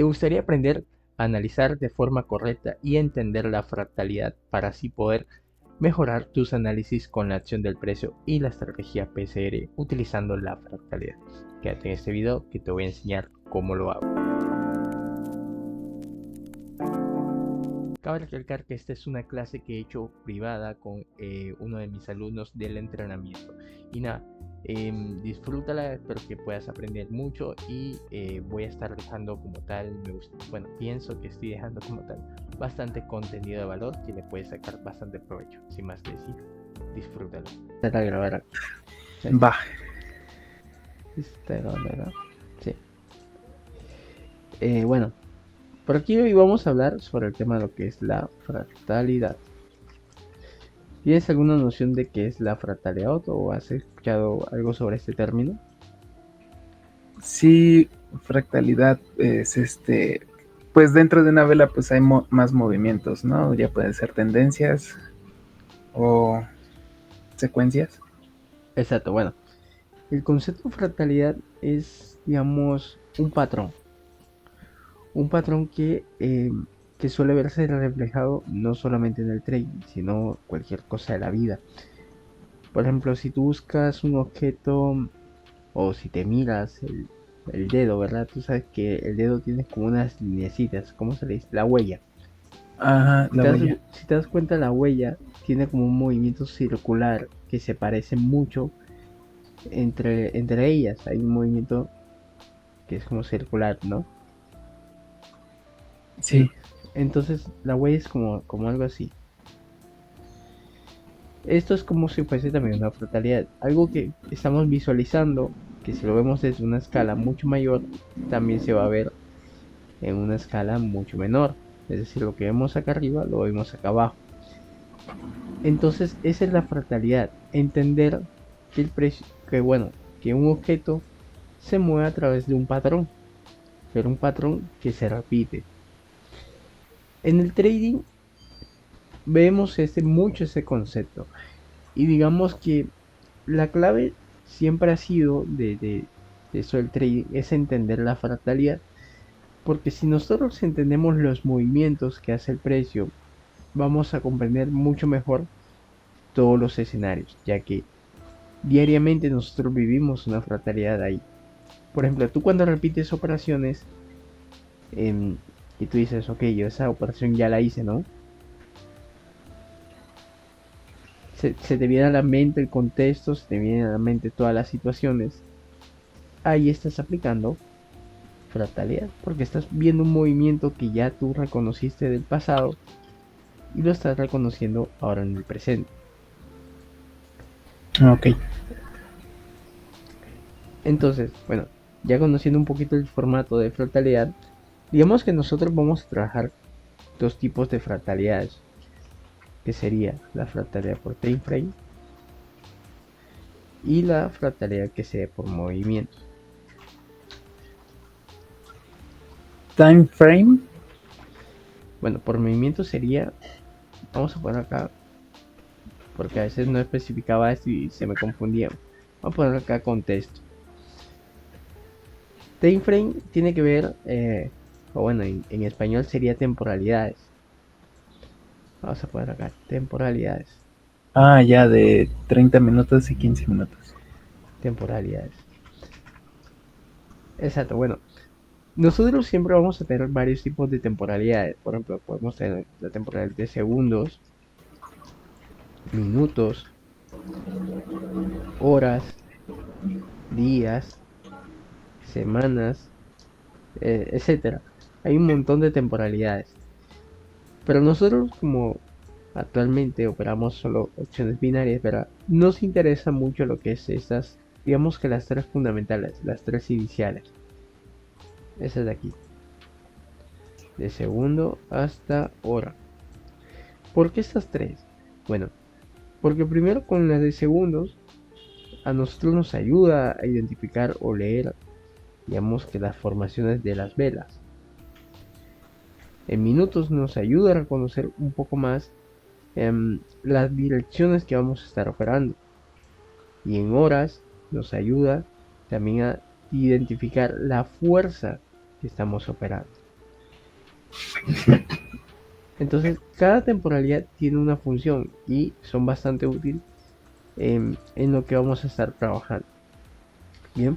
¿Te gustaría aprender a analizar de forma correcta y entender la fractalidad para así poder mejorar tus análisis con la acción del precio y la estrategia PCR utilizando la fractalidad? Quédate en este video que te voy a enseñar cómo lo hago. Cabe recalcar que esta es una clase que he hecho privada con uno de mis alumnos del entrenamiento. Y nada, disfrútala, espero que puedas aprender mucho y voy a estar dejando como tal, bueno, pienso que estoy dejando como tal bastante contenido de valor que le puedes sacar bastante provecho. Sin más que decir, disfrútalo. Trata de grabar. ¿Sí? Va. Está grabando, ¿no? Sí. Bueno, por aquí hoy vamos a hablar sobre el tema de lo que es la fractalidad. ¿Tienes alguna noción de qué es la fractalidad o has escuchado algo sobre este término? Sí, fractalidad es pues dentro de una vela pues hay más movimientos, ¿no? Ya pueden ser tendencias o secuencias. Exacto, bueno, el concepto de fractalidad es, digamos, un patrón que suele verse reflejado no solamente en el trading, sino cualquier cosa de la vida. Por ejemplo, si tú buscas un objeto o si te miras el dedo, ¿verdad? Tú sabes que el dedo tiene como unas lineecitas, ¿cómo se le dice? La huella. Ajá, Si la te das, huella. si te das cuenta, la huella tiene como un movimiento circular que se parece mucho entre ellas. Hay un movimiento que es como circular, ¿no? En- Sí, entonces, la huella es como algo así. Esto es como si fuese también una frutalidad, algo que estamos visualizando, que si lo vemos desde una escala mucho mayor, también se va a ver en una escala mucho menor. Es decir, lo que vemos acá arriba lo vemos acá abajo. Entonces, esa es la fractalidad. Entender que el precio, que bueno, que un objeto se mueve a través de un patrón, pero un patrón que se repite. En el trading vemos mucho ese concepto. Y digamos que la clave siempre ha sido de eso del trading, es entender la fractalidad. Porque si nosotros entendemos los movimientos que hace el precio, vamos a comprender mucho mejor todos los escenarios, ya que diariamente nosotros vivimos una fractalidad ahí. Por ejemplo, tú cuando repites operaciones y tú dices, ok, yo esa operación ya la hice, ¿no? Se te viene a la mente el contexto, se te viene a la mente todas las situaciones. Ahí estás aplicando fractalidad, porque estás viendo un movimiento que ya tú reconociste del pasado y lo estás reconociendo ahora en el presente. ok. Entonces, bueno, ya conociendo un poquito el formato de fractalidad, digamos que nosotros vamos a trabajar dos tipos de fractalidades, que sería la fractalidad por time frame y la fractalidad que se dé por movimiento. Time frame. Bueno, por movimiento sería, vamos a poner acá, porque a veces no especificaba esto y se me confundía. Vamos a poner acá contexto. Time frame tiene que ver, o bueno, en español sería temporalidades. Vamos a poner acá temporalidades. Ah, ya de 30 minutos y 15 minutos. Temporalidades. Exacto, bueno, nosotros siempre vamos a tener varios tipos de temporalidades. Por ejemplo, podemos tener la temporalidad de segundos, minutos, horas, días, semanas, etcétera. Hay un montón de temporalidades. Pero nosotros como actualmente operamos solo opciones binarias, ¿verdad? Nos interesa mucho lo que es estas, digamos que las tres fundamentales, las tres iniciales. Esas de aquí, de segundo hasta hora. ¿Por qué estas tres? Bueno, porque primero con las de segundos a nosotros nos ayuda a identificar o leer, digamos que las formaciones de las velas. En minutos nos ayuda a reconocer un poco más las direcciones que vamos a estar operando. Y en horas nos ayuda también a identificar la fuerza que estamos operando. Entonces, cada temporalidad tiene una función y son bastante útiles en lo que vamos a estar trabajando. Bien,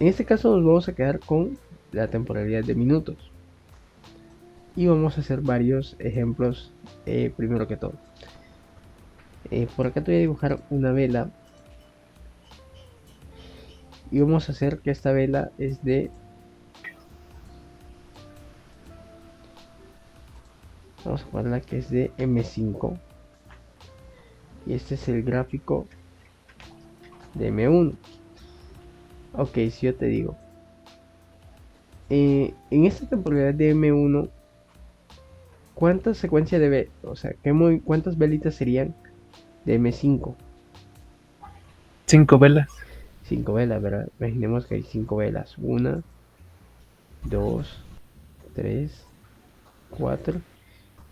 en este caso nos vamos a quedar con la temporalidad de minutos y vamos a hacer varios ejemplos primero que todo. Por acá te voy a dibujar una vela y vamos a hacer que esta vela es de, vamos a ponerla que es de M5 y este es el gráfico de M1. Ok, si yo te digo, en esta temporalidad de M1, ¿cuántas secuencias de o sea, cuántas velitas serían de M5? 5 velas. 5 velas, ¿verdad? Imaginemos que hay 5 velas. Una, 2, 3, 4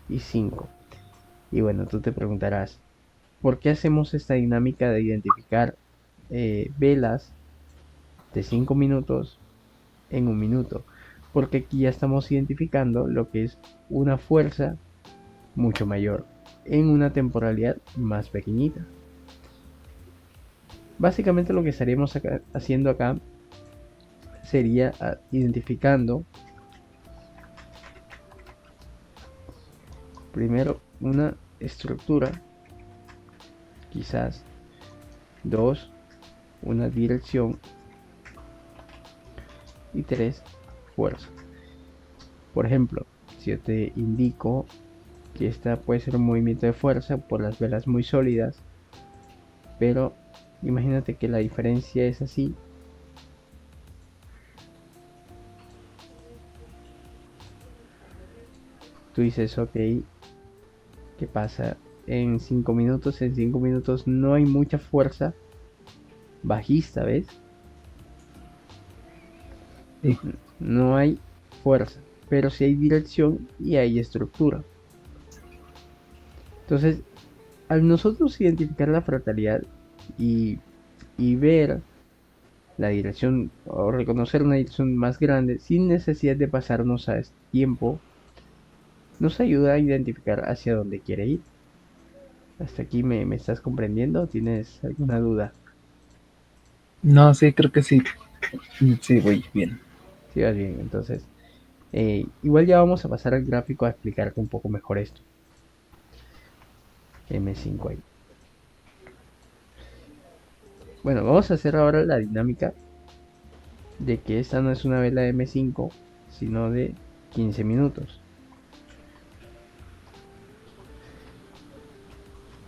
y 5. Y bueno, tú te preguntarás, ¿por qué hacemos esta dinámica de identificar velas de 5 minutos en un minuto? Porque aquí ya estamos identificando lo que es una fuerza mucho mayor en una temporalidad más pequeñita. Básicamente lo que estaríamos haciendo acá sería identificando primero una estructura, quizás dos, una dirección y tres, fuerza. Por ejemplo, si yo te indico que esta puede ser un movimiento de fuerza por las velas muy sólidas, pero imagínate que la diferencia es así. Tú dices, ok, ¿qué pasa? En 5 minutos, en 5 minutos no hay mucha fuerza bajista, ¿ves? Sí. No hay fuerza, pero sí hay dirección y hay estructura. Entonces, al nosotros identificar la fractalidad y, y ver la dirección o reconocer una dirección más grande sin necesidad de pasarnos a este tiempo, nos ayuda a identificar hacia dónde quiere ir. ¿Hasta aquí me estás comprendiendo? ¿Tienes alguna duda? No, sí, creo que sí. Sí, voy bien. Si vas bien, entonces, igual ya vamos a pasar al gráfico a explicarte un poco mejor esto. M5 ahí. Bueno, vamos a hacer ahora la dinámica de que esta no es una vela de M5, sino de 15 minutos.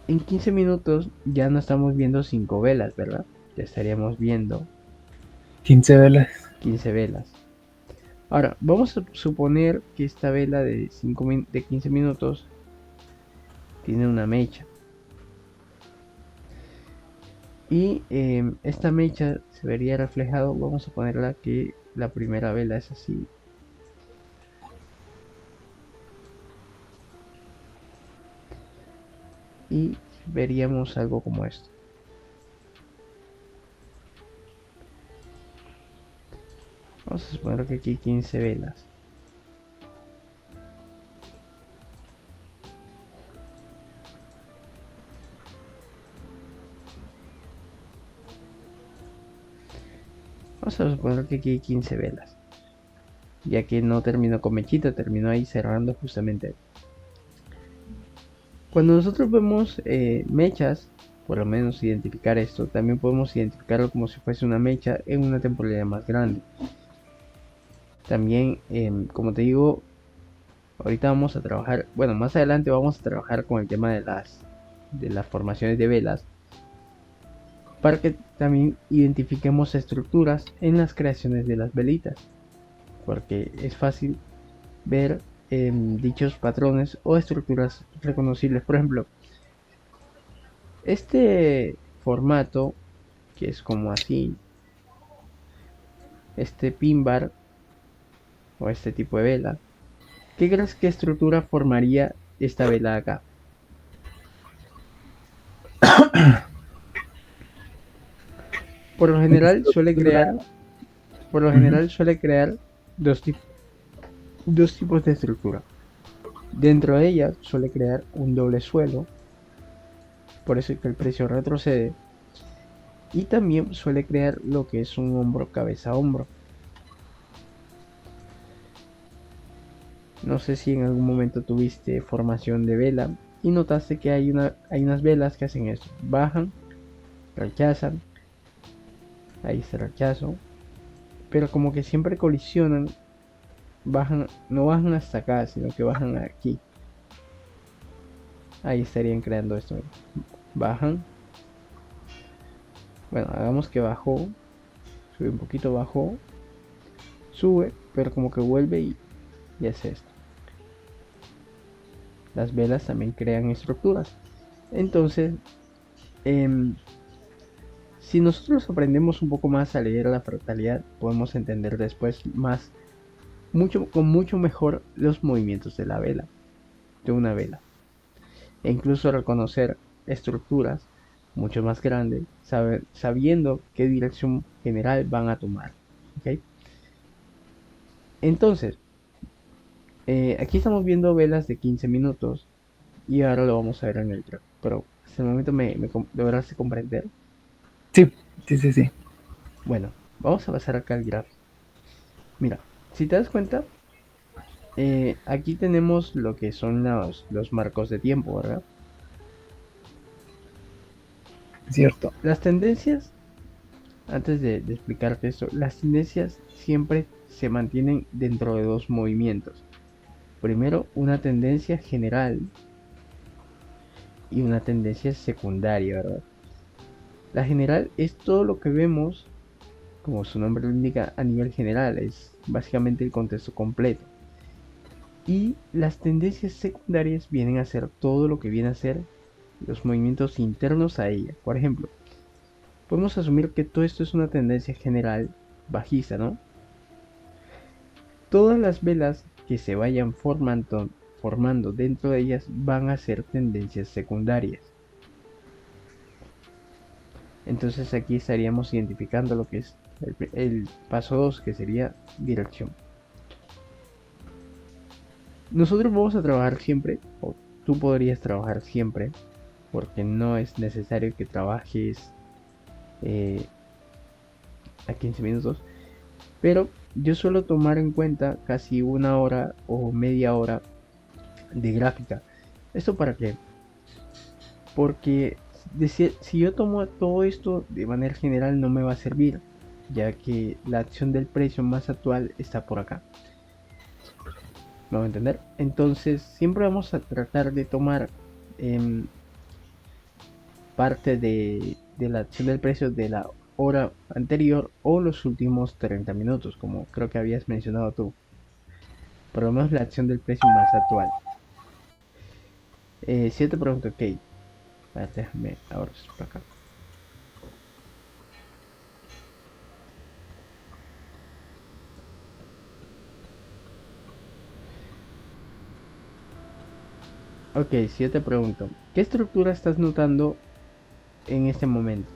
En 15 minutos ya no estamos viendo 5 velas, ¿verdad? Ya estaríamos viendo 15 velas. 15 velas. Ahora, vamos a suponer que esta vela de, 15 minutos tiene una mecha. Y esta mecha se vería reflejado, vamos a ponerla que la primera vela es así. Y veríamos algo como esto. Vamos a suponer que aquí hay 15 velas. Vamos a suponer que aquí hay 15 velas. Ya que no terminó con mechita, terminó ahí cerrando justamente ahí. Cuando nosotros vemos mechas, por lo menos identificar esto, también podemos identificarlo como si fuese una mecha en una temporalidad más grande. También, como te digo, ahorita vamos a trabajar, bueno, más adelante vamos a trabajar con el tema de las formaciones de velas para que también identifiquemos estructuras en las creaciones de las velitas, porque es fácil ver dichos patrones o estructuras reconocibles. Por ejemplo, este formato, que es como así, este pin bar o este tipo de vela, ¿qué crees que estructura formaría esta vela acá? Por lo general suele Estructura. crear, por lo general suele crear dos tipos. dos tipos de estructura. Dentro de ella suele crear un doble suelo, por eso es que el precio retrocede, y también suele crear lo que es un hombro cabeza a hombro. No sé si en algún momento tuviste formación de vela y notaste que hay unas velas que hacen esto, bajan, rechazan, ahí se rechazo, pero como que siempre colisionan, bajan, no bajan hasta acá, sino que bajan aquí. Ahí estarían creando esto. Bajan, bueno, hagamos que bajó, sube un poquito, bajó, sube, pero como que vuelve y hace esto. Las velas también crean estructuras. Entonces, em, si nosotros aprendemos un poco más a leer la fractalidad, podemos entender después más, con mucho mejor los movimientos de la vela, de una vela. E incluso reconocer estructuras mucho más grandes, sabiendo qué dirección general van a tomar. ¿Ok? Entonces, aquí estamos viendo velas de 15 minutos y ahora lo vamos a ver en el gráfico. Pero hasta el momento lograste comprender. Sí, sí, sí, sí. Bueno, vamos a pasar acá al gráfico. Mira, si te das cuenta, aquí tenemos lo que son los marcos de tiempo, ¿verdad? Cierto. Las tendencias, antes de explicarte esto, las tendencias siempre se mantienen dentro de dos movimientos. Primero, una tendencia general y una tendencia secundaria, ¿verdad? La general es todo lo que vemos, como su nombre lo indica, a nivel general, es básicamente el contexto completo. Y las tendencias secundarias vienen a ser todo lo que viene a ser los movimientos internos a ella. Por ejemplo, podemos asumir que todo esto es una tendencia general bajista, ¿no? Todas las velas que se vayan formando dentro de ellas van a ser tendencias secundarias. Entonces aquí estaríamos identificando lo que es el paso 2, que sería dirección. Nosotros vamos a trabajar siempre, o tú podrías trabajar siempre, porque no es necesario que trabajes eh, a 15 minutos, pero yo suelo tomar en cuenta casi una hora o media hora de gráfica. ¿Esto para qué? Porque si yo tomo todo esto de manera general no me va a servir, ya que la acción del precio más actual está por acá. ¿Me va a entender? Entonces siempre vamos a tratar de tomar em, parte de la acción del precio de la hora anterior o los últimos 30 minutos, como creo que habías mencionado tú. Por lo menos la acción del precio más actual. Si yo te pregunto, ok, déjame ahora por acá. Ok, si yo te pregunto, ¿qué estructura estás notando en este momento?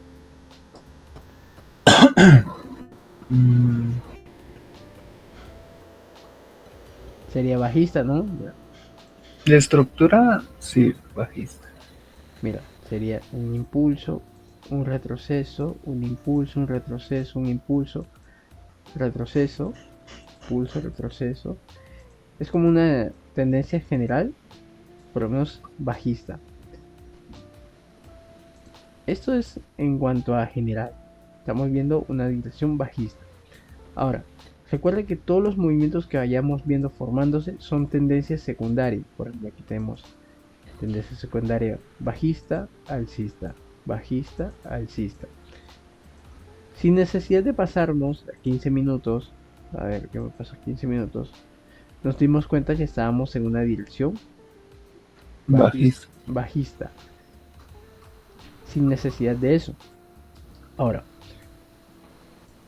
Mm, Sería bajista, ¿no? la estructura, sí, bajista. Mira, sería un impulso, un retroceso, un impulso, un retroceso, un impulso, retroceso, pulso, retroceso. Es como una tendencia general, por lo menos bajista. Esto es en cuanto a general. Estamos viendo una dirección bajista. Ahora, recuerda que todos los movimientos que vayamos viendo formándose son tendencias secundarias. Por ejemplo, aquí tenemos tendencia secundaria bajista, alcista, bajista, alcista. Sin necesidad de pasarnos a 15 minutos, a ver qué me pasó 15 minutos, nos dimos cuenta que estábamos en una dirección Bajista. bajista, sin necesidad de eso. Ahora,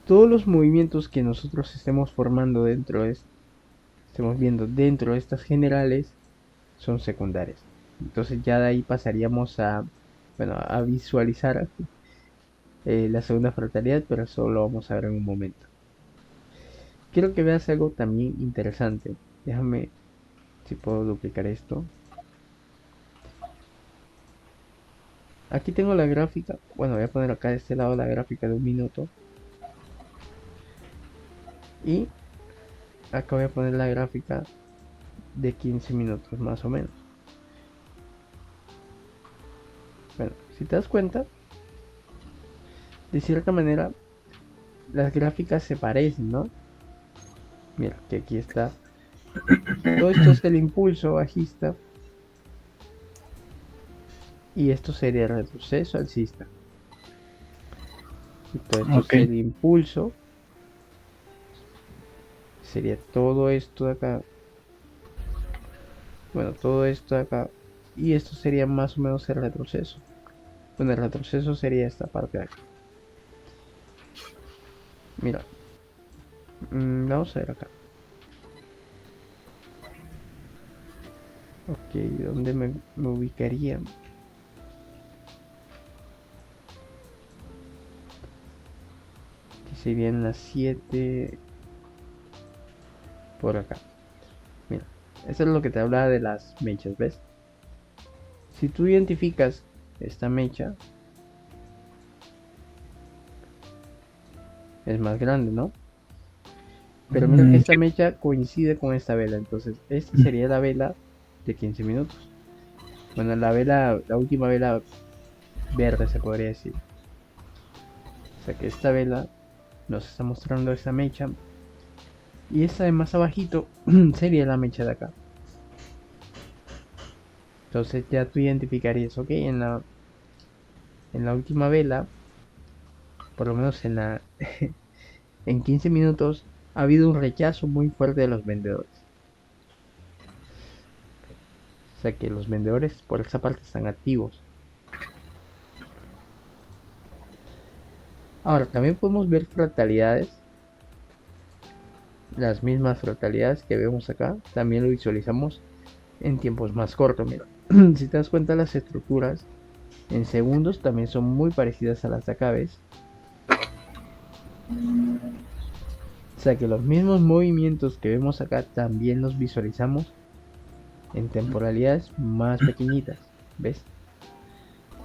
todos los movimientos que nosotros estemos formando estemos viendo dentro de estas generales, son secundarias. Entonces ya de ahí pasaríamos bueno, a visualizar la segunda fractalidad, pero eso lo vamos a ver en un momento. quiero que veas algo también interesante. Déjame si puedo duplicar esto. Aquí tengo la gráfica. Bueno, voy a poner acá de este lado la gráfica de 1 minuto. Y acá voy a poner la gráfica de 15 minutos más o menos. Bueno, si te das cuenta, de cierta manera las gráficas se parecen, ¿no? Mira, que aquí está. Todo esto es el impulso bajista y esto sería el retroceso alcista. Y todo esto Ok, es el impulso. Sería todo esto de acá. Bueno, todo esto de acá. Y esto sería más o menos el retroceso. Bueno, el retroceso sería esta parte de acá. Mira, vamos a ver acá. Ok, ¿dónde me ubicaría? Aquí serían las 7 por acá. Mira, eso es lo que te hablaba de las mechas, ¿ves? Si tú identificas esta mecha, es más grande, ¿no? Pero mira que esta sí, mecha coincide con esta vela, entonces esta sería la vela de 15 minutos. Bueno, la última vela verde se podría decir. O sea que esta vela nos está mostrando esta mecha y esta de más abajito sería la mecha de acá. Entonces ya tú identificarías, ok, en la última vela, por lo menos en 15 minutos, ha habido un rechazo muy fuerte de los vendedores. O sea que los vendedores por esa parte están activos. Ahora, también podemos ver fractalidades, las mismas fractalidades que vemos acá, también lo visualizamos en tiempos más cortos. Mira, si te das cuenta, las estructuras en segundos también son muy parecidas a las de acá, ¿ves? O sea que los mismos movimientos que vemos acá también los visualizamos en temporalidades más pequeñitas, ¿ves?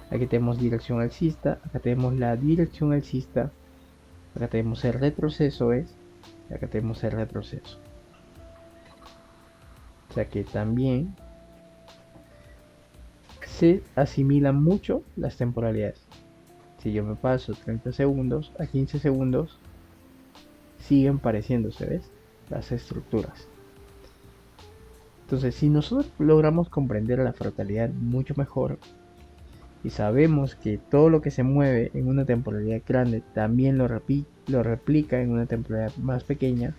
Aquí tenemos dirección alcista, acá tenemos la dirección alcista, acá tenemos el retroceso, ¿ves? Y acá tenemos el retroceso. O sea que también se asimilan mucho las temporalidades. Si yo me paso 30 segundos a 15 segundos, siguen pareciéndose, ¿ves? Las estructuras. Entonces, si nosotros logramos comprender la fractalidad mucho mejor y sabemos que todo lo que se mueve en una temporalidad grande también lo replica en una temporalidad más pequeña,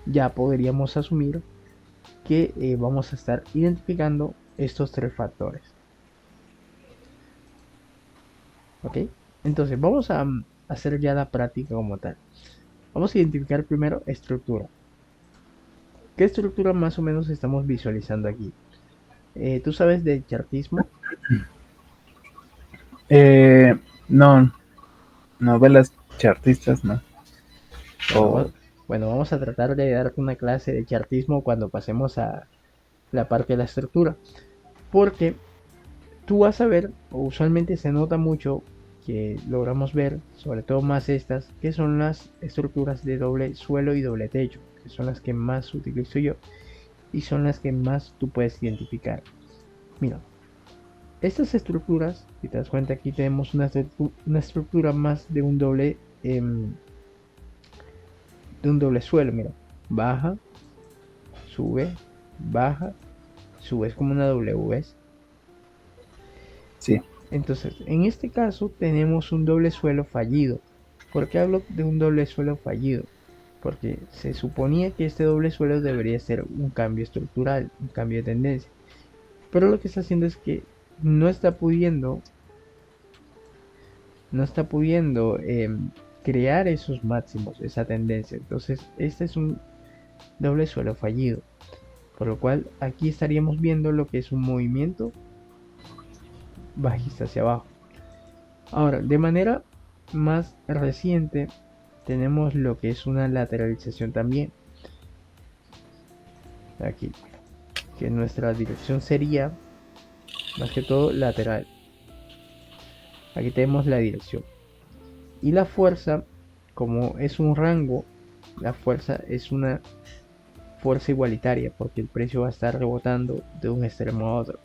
ya podríamos asumir que vamos a estar identificando estos tres factores. ¿Ok? Entonces, vamos a hacer ya la práctica como tal. Vamos a identificar primero estructura. ¿Qué estructura más o menos estamos visualizando aquí? ¿Tú sabes de chartismo? eh, no, novelas chartistas, ¿no? Bueno, O bueno, vamos a tratar de darte una clase de chartismo cuando pasemos a la parte de la estructura. Porque tú vas a ver, o usualmente se nota mucho que logramos ver, sobre todo más estas, que son las estructuras de doble suelo y doble techo, que son las que más utilizo yo y son las que más tú puedes identificar. Mira, estas estructuras, si te das cuenta, aquí tenemos una estructura más de un doble suelo, mira, baja, sube, baja, sube, es como una W, ¿ves? sí, Entonces, en este caso tenemos un doble suelo fallido. ¿Por qué hablo de un doble suelo fallido? Porque se suponía que este doble suelo debería ser un cambio estructural, un cambio de tendencia. Pero lo que está haciendo es que no está pudiendo, no está pudiendo crear esos máximos, esa tendencia. Entonces, este es un doble suelo fallido. Por lo cual, aquí estaríamos viendo lo que es un movimiento bajista hacia abajo. Ahora, de manera más reciente, tenemos lo que es una lateralización también. Aquí, que nuestra dirección sería más que todo lateral. Aquí tenemos la dirección. Y la fuerza, como es un rango, la fuerza es una fuerza igualitaria porque el precio va a estar rebotando de un extremo a otro.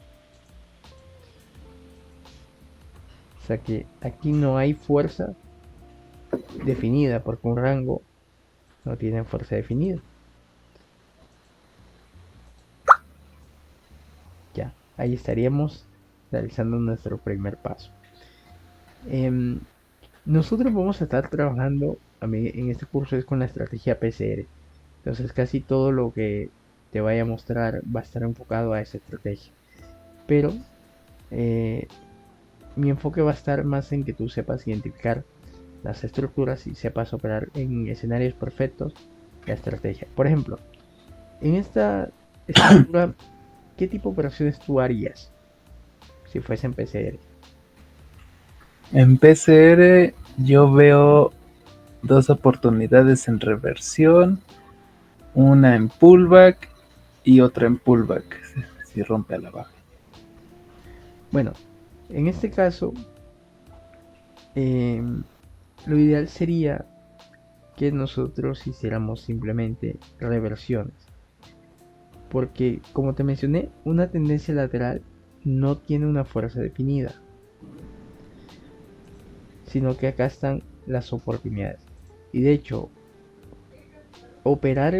O sea que aquí no hay fuerza definida porque un rango no tiene fuerza definida. Ya, ahí estaríamos realizando nuestro primer paso. Em, Nosotros vamos a estar trabajando en este curso es con la estrategia PCR. Entonces casi todo lo que te vaya a mostrar va a estar enfocado a esa estrategia. Pero eh, mi enfoque va a estar más en que tú sepas identificar las estructuras y sepas operar en escenarios perfectos la estrategia. Por ejemplo, en esta estructura, ¿qué tipo de operaciones tú harías si fuese en PCR? En PCR yo veo dos oportunidades en reversión, una en pullback y otra en pullback, si rompe a la baja. Bueno, en este caso, eh, lo ideal sería que nosotros hiciéramos simplemente reversiones. Porque, como te mencioné, una tendencia lateral no tiene una fuerza definida, sino que acá están las oportunidades. Y de hecho, operar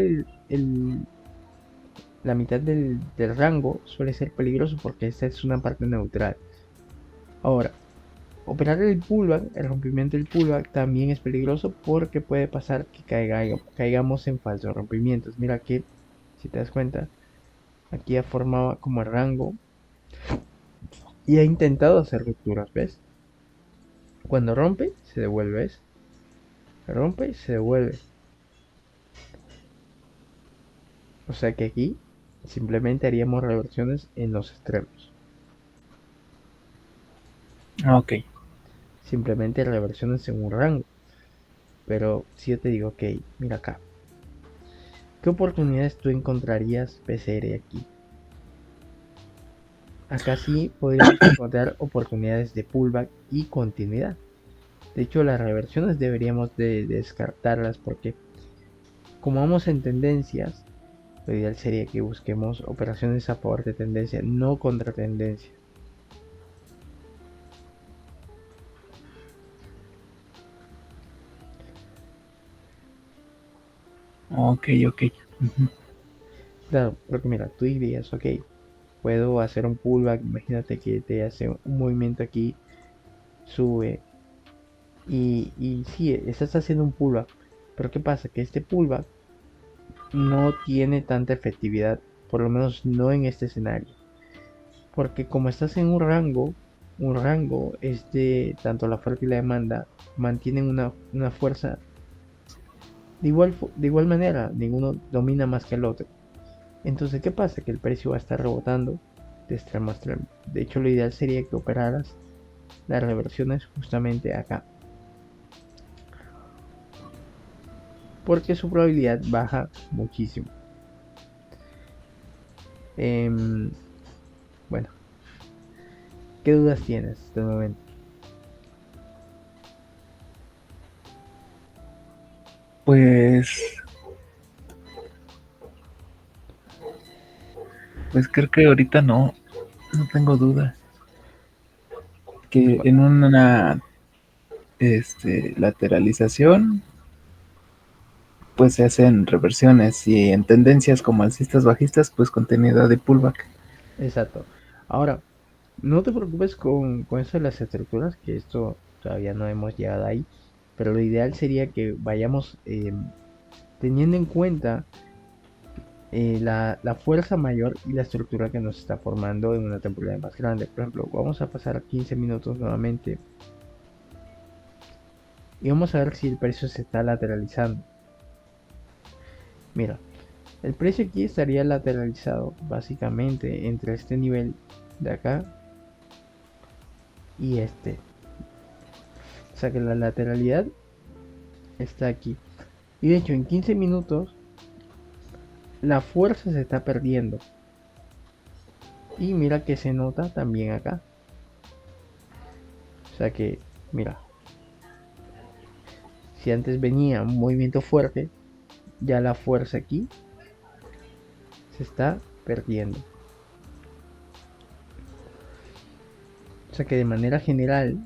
la mitad del rango suele ser peligroso porque esta es una parte neutral. Ahora, operar el pullback, el rompimiento del pullback también es peligroso porque puede pasar que caigamos en falsos rompimientos. Mira que, si te das cuenta, aquí ha formado como el rango y ha intentado hacer rupturas, ¿ves? Cuando rompe, se devuelve, ¿ves? Rompe y se devuelve. O sea que aquí simplemente haríamos reversiones en los extremos. Ok. Simplemente reversiones en un rango. Pero si yo te digo, ok, mira acá. ¿Qué oportunidades tú encontrarías PCR aquí? Acá sí podríamos encontrar oportunidades de pullback y continuidad. De hecho, las reversiones deberíamos de descartarlas porque como vamos en tendencias, lo ideal sería que busquemos operaciones a favor de tendencia, no contra tendencia. Ok, ok. Ujú. Claro, porque mira, tú dirías, ok, puedo hacer un pullback, imagínate que te hace un movimiento aquí, sube, y sí, estás haciendo un pullback, pero ¿qué pasa? Que este pullback no tiene tanta efectividad, por lo menos no en este escenario, porque como estás en un rango es de tanto la oferta y la demanda, mantienen una fuerza de igual manera, ninguno domina más que el otro. Entonces, ¿qué pasa? Que el precio va a estar rebotando de extremo a extremo. De hecho, lo ideal sería que operaras las reversiones justamente acá, porque su probabilidad baja muchísimo. Em, bueno, ¿qué dudas tienes hasta el momento? Pues, pues creo que ahorita no tengo duda. Que en una lateralización, pues se hacen reversiones y en tendencias como alcistas bajistas, pues continuidad de pullback. Exacto. Ahora, no te preocupes con eso de las estructuras, que esto todavía no hemos llegado ahí, pero lo ideal sería que vayamos teniendo en cuenta la fuerza mayor y la estructura que nos está formando en una temporada más grande. Por ejemplo, vamos a pasar 15 minutos nuevamente y vamos a ver si el precio se está lateralizando. Mira, el precio aquí estaría lateralizado básicamente entre este nivel de acá y este. O sea que la lateralidad está aquí. Y de hecho en 15 minutos la fuerza se está perdiendo. Y mira que se nota también acá. O sea que, mira, si antes venía un movimiento fuerte, ya la fuerza aquí se está perdiendo. O sea que de manera general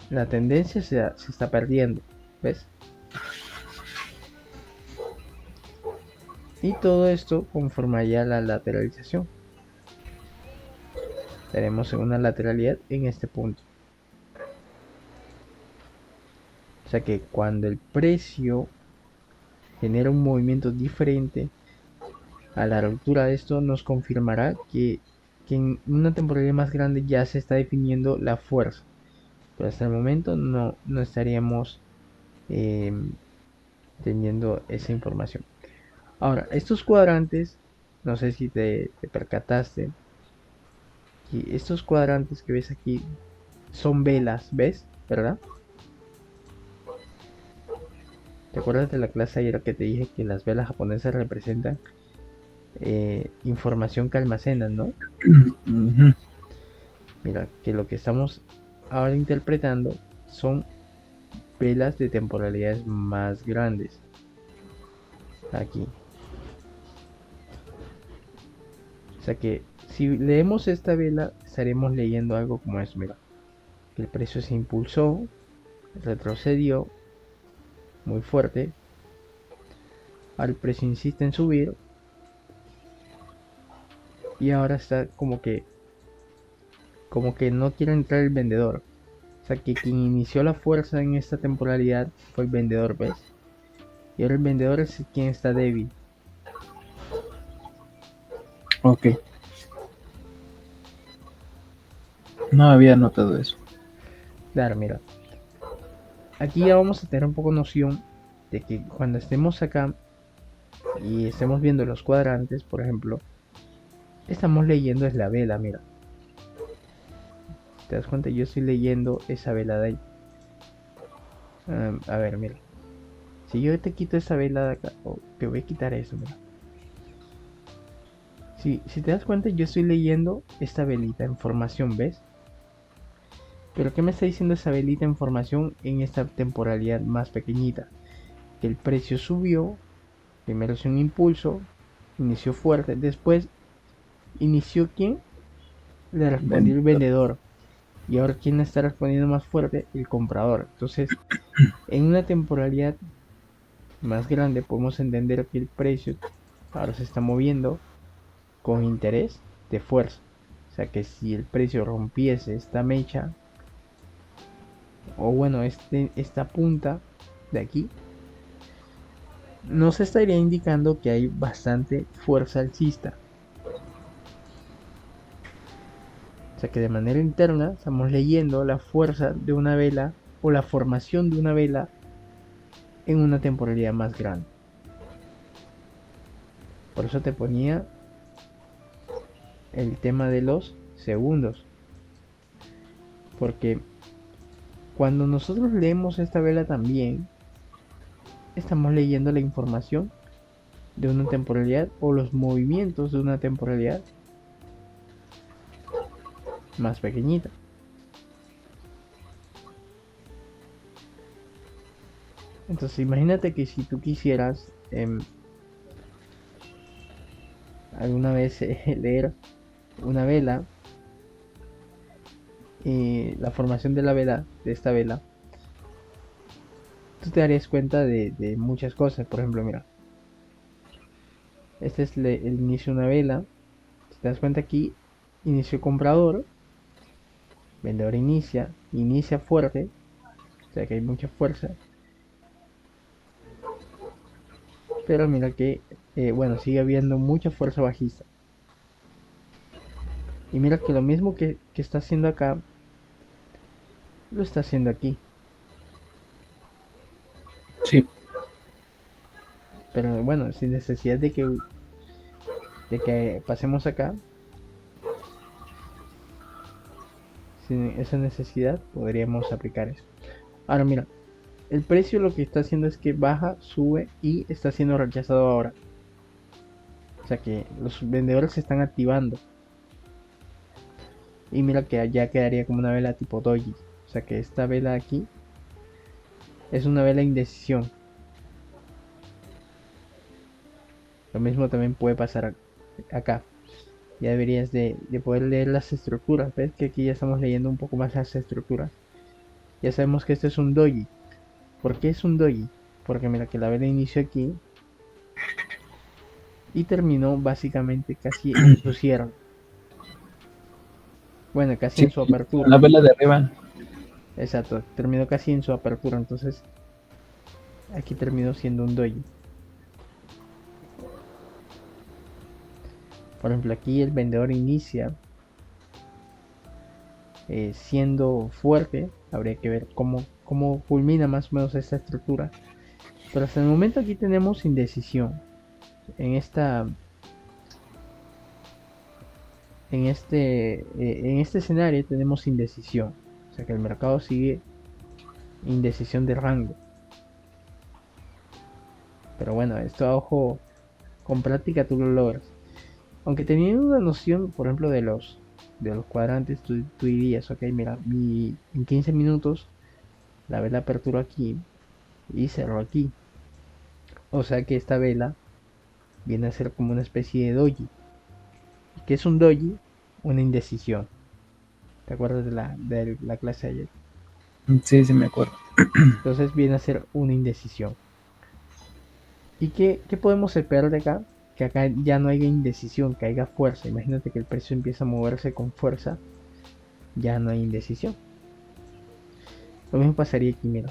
la tendencia se está perdiendo. ¿Ves? Y todo esto conformaría la lateralización. Tenemos una lateralidad en este punto. O sea que cuando el precio genera un movimiento diferente a la ruptura de esto, nos confirmará que en una temporalidad más grande ya se está definiendo la fuerza. Pero hasta el momento no estaríamos eh, teniendo esa información. Ahora, estos cuadrantes, no sé si te percataste, que estos cuadrantes que ves aquí son velas, ¿ves? ¿Verdad? ¿Te acuerdas de la clase ayer que te dije que las velas japonesas representan información que almacenan, ¿no? Ujú. Mira, que lo que estamos ahora interpretando son velas de temporalidades más grandes. Aquí. O sea que si leemos esta vela, estaremos leyendo algo como esto. Mira, que el precio se impulsó, retrocedió muy fuerte. Ahora el precio insiste en subir. Y ahora está como que no quiere entrar el vendedor. O sea que quien inició la fuerza en esta temporalidad fue el vendedor, ¿ves? Y ahora el vendedor es quien está débil. Ok, no había notado eso. Claro, mira. Aquí ya vamos a tener un poco noción de que cuando estemos acá y estemos viendo los cuadrantes, por ejemplo, estamos leyendo es la vela, mira. ¿Te das cuenta? Yo estoy leyendo esa vela de ahí. A ver, mira. Si yo te quito esa vela de acá, te voy a quitar eso, mira. Si te das cuenta, yo estoy leyendo esta velita en formación, ¿ves? Pero ¿qué me está diciendo esa velita en formación en esta temporalidad más pequeñita? Que el precio subió, primero es un impulso, inició fuerte, después inició ¿quién? Le respondió el Vendedor. vendedor. Y ahora ¿quién está respondiendo más fuerte? El comprador. Entonces, en una temporalidad más grande podemos entender que el precio ahora se está moviendo con interés de fuerza. O sea que si el precio rompiese esta mecha, o bueno, esta punta de aquí, nos estaría indicando que hay bastante fuerza alcista. O sea que de manera interna estamos leyendo la fuerza de una vela o la formación de una vela en una temporalidad más grande. Por eso te ponía el tema de los segundos. Porque cuando nosotros leemos esta vela también, estamos leyendo la información de una temporalidad o los movimientos de una temporalidad más pequeñita. Entonces imagínate que si tú quisieras alguna vez leer una vela, la formación de la vela, de esta vela, tú te darías cuenta de muchas cosas. Por ejemplo, mira, este es el inicio de una vela. Si te das cuenta aquí, inicio comprador, vendedor inicia fuerte, o sea que hay mucha fuerza. Pero mira que, bueno, sigue habiendo mucha fuerza bajista. Y mira que lo mismo que está haciendo acá, lo está haciendo aquí. Sí, Pero bueno, sin necesidad de que pasemos acá, sin esa necesidad podríamos aplicar eso. Ahora mira, el precio lo que está haciendo es que baja, sube y está siendo rechazado ahora. O sea que los vendedores se están activando. Y mira que ya quedaría como una vela tipo doji. O sea que esta vela aquí es una vela indecisión. Lo mismo también puede pasar acá. Ya deberías de poder leer las estructuras. ¿Ves que aquí ya estamos leyendo un poco más las estructuras? Ya sabemos que este es un doji. ¿Por qué es un doji? Porque mira que la vela inició aquí y terminó básicamente casi en su cierre. Bueno, casi Sí, en su con apertura. la vela de arriba. Exacto, terminó casi en su apertura. Entonces aquí terminó siendo un doji. Por ejemplo, aquí el vendedor inicia siendo fuerte. Habría que ver cómo culmina más o menos esta estructura. Pero hasta el momento aquí tenemos indecisión. En esta en este escenario tenemos indecisión. O sea que el mercado sigue indecisión de rango. Pero bueno, esto a ojo, con práctica tú lo logras. Aunque teniendo una noción, por ejemplo, de los cuadrantes, tú dirías, ok, mira, en 15 minutos la vela apertura aquí y cerró aquí. O sea que esta vela viene a ser como una especie de doji. ¿Qué es un doji? Una indecisión. ¿Te acuerdas de la clase de ayer? Sí, sí me acuerdo. Entonces viene a ser una indecisión. ¿Y qué podemos esperar de acá? Que acá ya no haya indecisión, que haya fuerza. Imagínate que el precio empieza a moverse con fuerza, ya no hay indecisión. Lo mismo pasaría aquí, mira.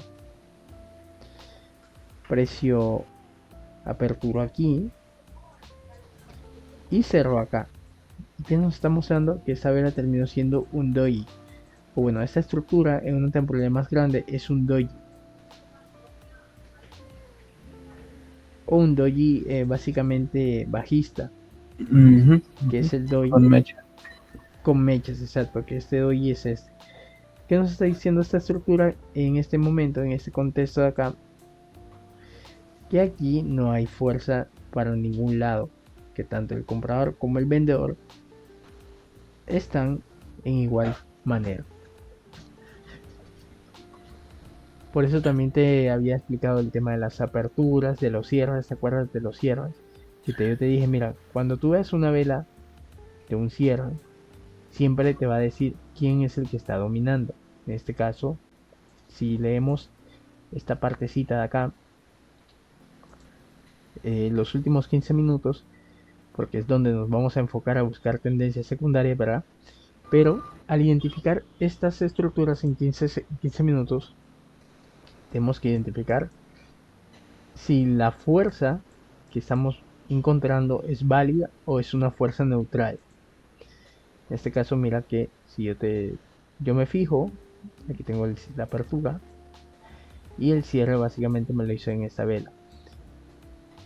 Precio apertura aquí y cerró acá. ¿Y qué nos está mostrando? Que esta vela terminó siendo un doji. O bueno, esta estructura en una temporalidad más grande es un doji. O un doji básicamente bajista, Ujú, que ujú. es el doji Con mecha. con mechas, exacto, que este doji es este. ¿Qué nos está diciendo esta estructura en este momento, en este contexto de acá? Que aquí no hay fuerza para ningún lado, que tanto el comprador como el vendedor están en igual manera. Por eso también te había explicado el tema de las aperturas, de los cierres. ¿Te acuerdas de los cierres? Yo te dije, mira, cuando tú ves una vela de un cierre, siempre te va a decir quién es el que está dominando. En este caso, si leemos esta partecita de acá, los últimos 15 minutos, porque es donde nos vamos a enfocar a buscar tendencias secundarias, ¿verdad? Pero al identificar estas estructuras en 15 minutos, tenemos que identificar si la fuerza que estamos encontrando es válida o es una fuerza neutral. En este caso, mira que si yo me fijo, aquí tengo la apertura y el cierre básicamente me lo hizo en esta vela.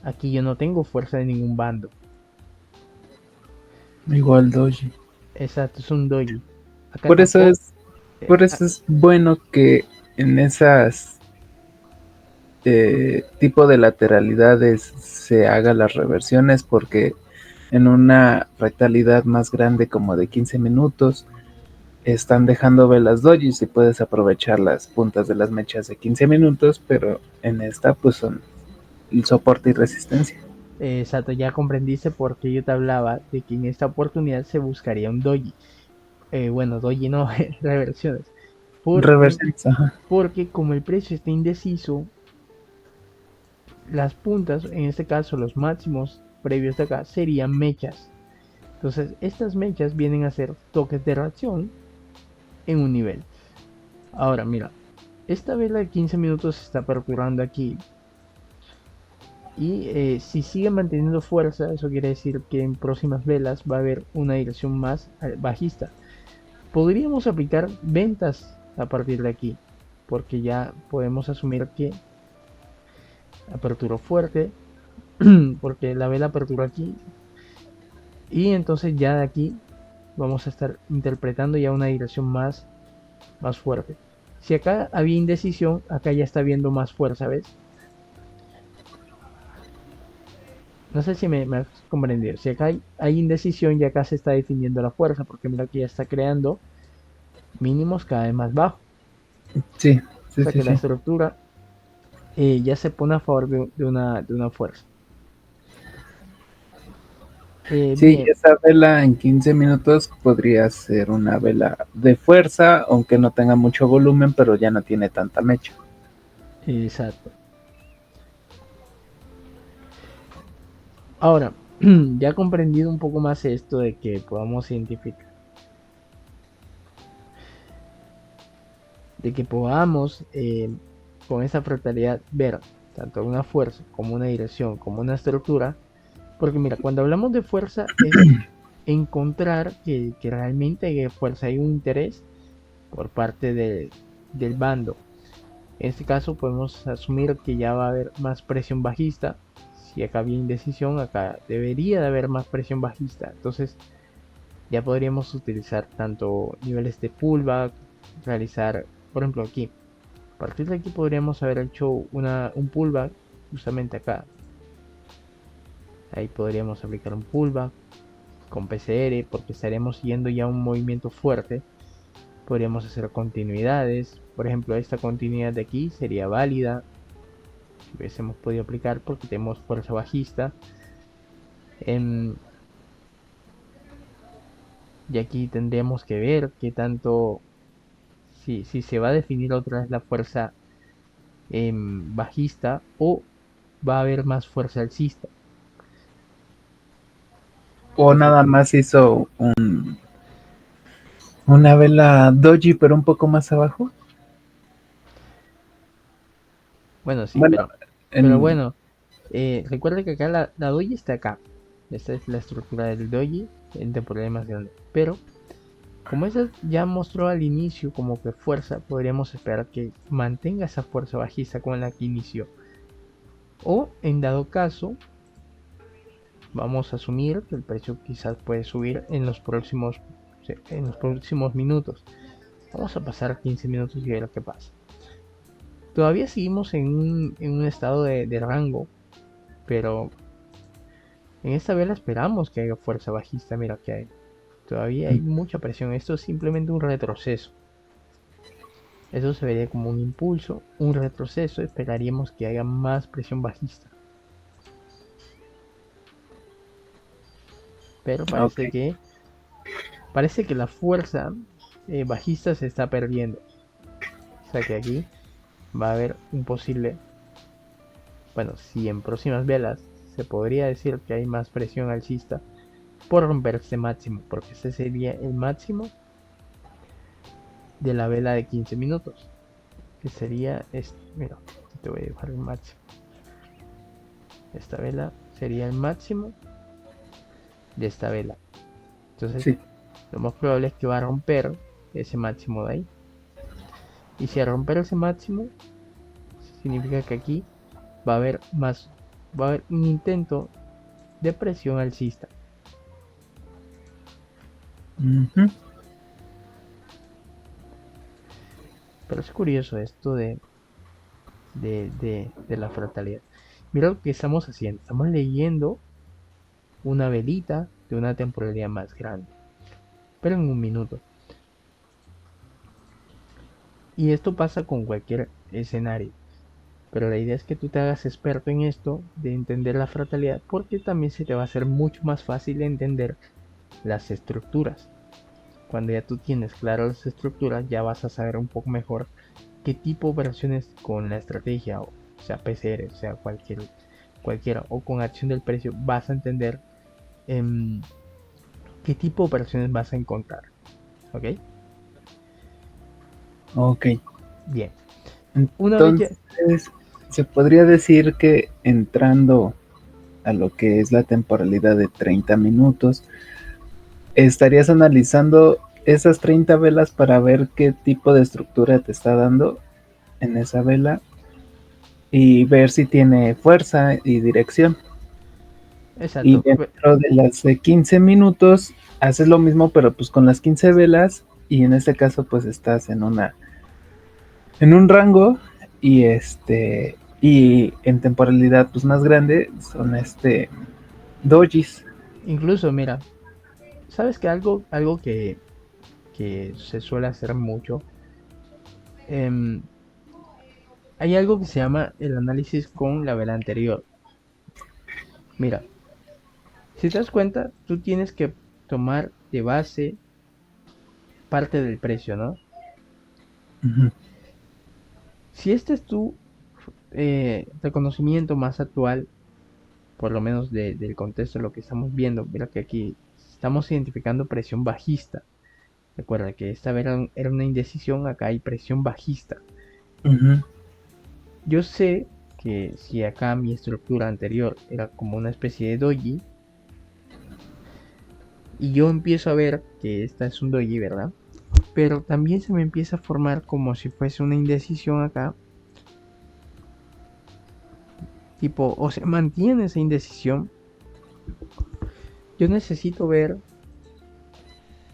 Aquí yo no tengo fuerza de ningún bando. Igual doji. Exacto, es un doji. Acá Por eso tampoco. es, por eso es bueno que en esas tipo de lateralidades se haga las reversiones, porque en una rectalidad más grande como de 15 minutos están dejando velas dojis y puedes aprovechar las puntas de las mechas de 15 minutos, pero en esta pues son el soporte y resistencia. Exacto, ya comprendiste por qué yo te hablaba de que en esta oportunidad se buscaría un doji. Bueno, doji no, reversiones. Porque, Reversiones, ajá. porque como el precio está indeciso, las puntas, en este caso los máximos previos de acá, serían mechas. Entonces, estas mechas vienen a ser toques de reacción en un nivel. Ahora, mira, esta vela de 15 minutos se está perturbando aquí. Y si sigue manteniendo fuerza, eso quiere decir que en próximas velas va a haber una dirección más bajista. Podríamos aplicar ventas a partir de aquí, porque ya podemos asumir que apertura fuerte, porque la vela apertura aquí, y entonces ya de aquí vamos a estar interpretando ya una dirección más fuerte. Si acá había indecisión, acá ya está viendo más fuerza, ¿ves? No sé si me has comprendido. Si acá hay indecisión, ya acá se está definiendo la fuerza, porque mira que ya está creando mínimos cada vez más bajos. Sí, O sí, sea sí, que la sí. estructura ya se pone a favor de una fuerza. Sí, Bien, esa vela en 15 minutos podría ser una vela de fuerza, aunque no tenga mucho volumen, pero ya no tiene tanta mecha. exacto. Ahora, ya he comprendido un poco más esto de que podamos identificar, de que podamos con esa fractalidad ver tanto una fuerza como una dirección, como una estructura, porque mira, cuando hablamos de fuerza es encontrar que realmente hay fuerza, hay un interés por parte del bando. En este caso podemos asumir que ya va a haber más presión bajista. Si acá había indecisión, acá debería de haber más presión bajista. Entonces ya podríamos utilizar tanto niveles de pullback, realizar, por ejemplo aquí, a partir de aquí podríamos haber hecho un pullback justamente acá. Ahí podríamos aplicar un pullback con PCR porque estaríamos siguiendo ya un movimiento fuerte. Podríamos hacer continuidades. Por ejemplo, esta continuidad de aquí sería válida si hubiésemos podido aplicar porque tenemos fuerza bajista. En, y aquí tendríamos que ver qué tanto, si se va a definir otra vez la fuerza bajista o va a haber más fuerza alcista. O Entonces, nada más hizo una vela doji, pero un poco más abajo. bueno, sí, Bueno, pero en, bueno, recuerda que acá la doji está acá. Esta es la estructura del doji en temporalidad más grande. Pero como esa ya mostró al inicio como que fuerza, podríamos esperar que mantenga esa fuerza bajista con la que inició. O en dado caso, vamos a asumir que el precio quizás puede subir en los próximos minutos. Vamos a pasar 15 minutos y ver lo que pasa. Todavía seguimos en un estado de rango, pero en esta vela esperamos que haya fuerza bajista. Mira que hay. Todavía hay mucha presión. Esto es simplemente un retroceso. Eso se vería como un impulso, un retroceso. Esperaríamos que haya más presión bajista. Pero ok, parece que la fuerza bajista se está perdiendo. O sea que aquí va a haber un posible, bueno, si en próximas velas se podría decir que hay más presión alcista por romper este máximo, porque este sería el máximo de la vela de 15 minutos, que sería este. Mira, te voy a dibujar el máximo. Esta vela sería el máximo de esta vela. Entonces, sí. lo más probable es que va a romper ese máximo de ahí. Y si a romper ese máximo, significa que aquí va a haber más, va a haber un intento de presión alcista. Ujú. Pero es curioso esto de la fractalidad. Mira lo que estamos haciendo. Estamos leyendo una velita de una temporalidad más grande, pero en un minuto. Y esto pasa con cualquier escenario. Pero la idea es que tú te hagas experto en esto, de entender la fractalidad, porque también se te va a hacer mucho más fácil entender las estructuras. Cuando ya tú tienes claras las estructuras, ya vas a saber un poco mejor qué tipo de operaciones con la estrategia, o sea PCR, o sea cualquiera, o con acción del precio, vas a entender em, qué tipo de operaciones vas a encontrar. ¿Ok? Ok. Bien. Una vez ya... Entonces, se podría decir que entrando a lo que es la temporalidad de 30 minutos, estarías analizando esas 30 velas para ver qué tipo de estructura te está dando en esa vela y ver si tiene fuerza y dirección. Y Exacto. dentro de las de 15 minutos haces lo mismo, pero pues con las 15 velas y en este caso pues estás en una en un rango y y en temporalidad pues más grande son dojis. Incluso, mira, ¿sabes que algo que se suele hacer mucho? Em, Hay algo que se llama el análisis con la vela anterior. Mira, si te das cuenta, tú tienes que tomar de base parte del precio, ¿no? Ujú, Si este es tu reconocimiento más actual, por lo menos del contexto de lo que estamos viendo, mira que aquí estamos identificando presión bajista. Recuerda que esta era una indecisión, acá hay presión bajista. ujú, Yo sé que si acá mi estructura anterior era como una especie de doji, y yo empiezo a ver que esta es un doji, ¿verdad? Pero también se me empieza a formar como si fuese una indecisión acá, tipo, o se mantiene esa indecisión. Yo necesito ver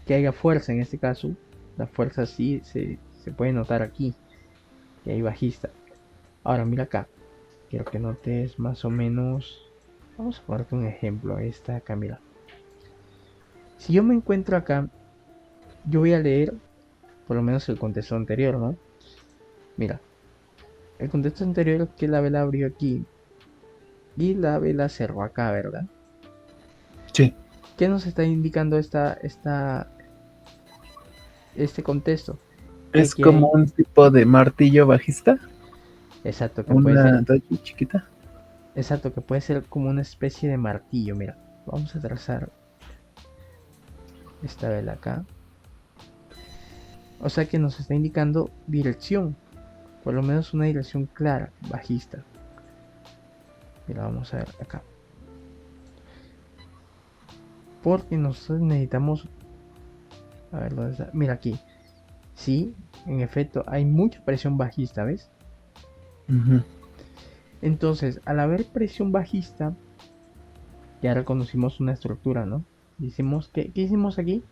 que haya fuerza en este caso. La fuerza sí se puede notar aquí, que hay bajista. Ahora mira acá, quiero que notes más o menos. Vamos a ponerte un ejemplo. Esta acá, mira. Si yo me encuentro acá, yo voy a leer por lo menos el contexto anterior, ¿no? Mira, el contexto anterior es que la vela abrió aquí y la vela cerró acá, ¿verdad? sí. ¿Qué nos está indicando este contexto? Que Es aquí como hay, un tipo de martillo bajista, exacto, que puede una ser, doji chiquita. exacto, que puede ser como una especie de martillo. Mira, vamos a trazar esta vela acá. O sea que nos está indicando dirección, por lo menos una dirección clara, bajista. Mira, vamos a ver acá. Porque nosotros necesitamos, a ver dónde está. Mira aquí. Sí, en efecto, hay mucha presión bajista, ¿ves? Ujú, Entonces, al haber presión bajista, ya reconocimos una estructura, ¿no? Hicimos, ¿qué hicimos aquí?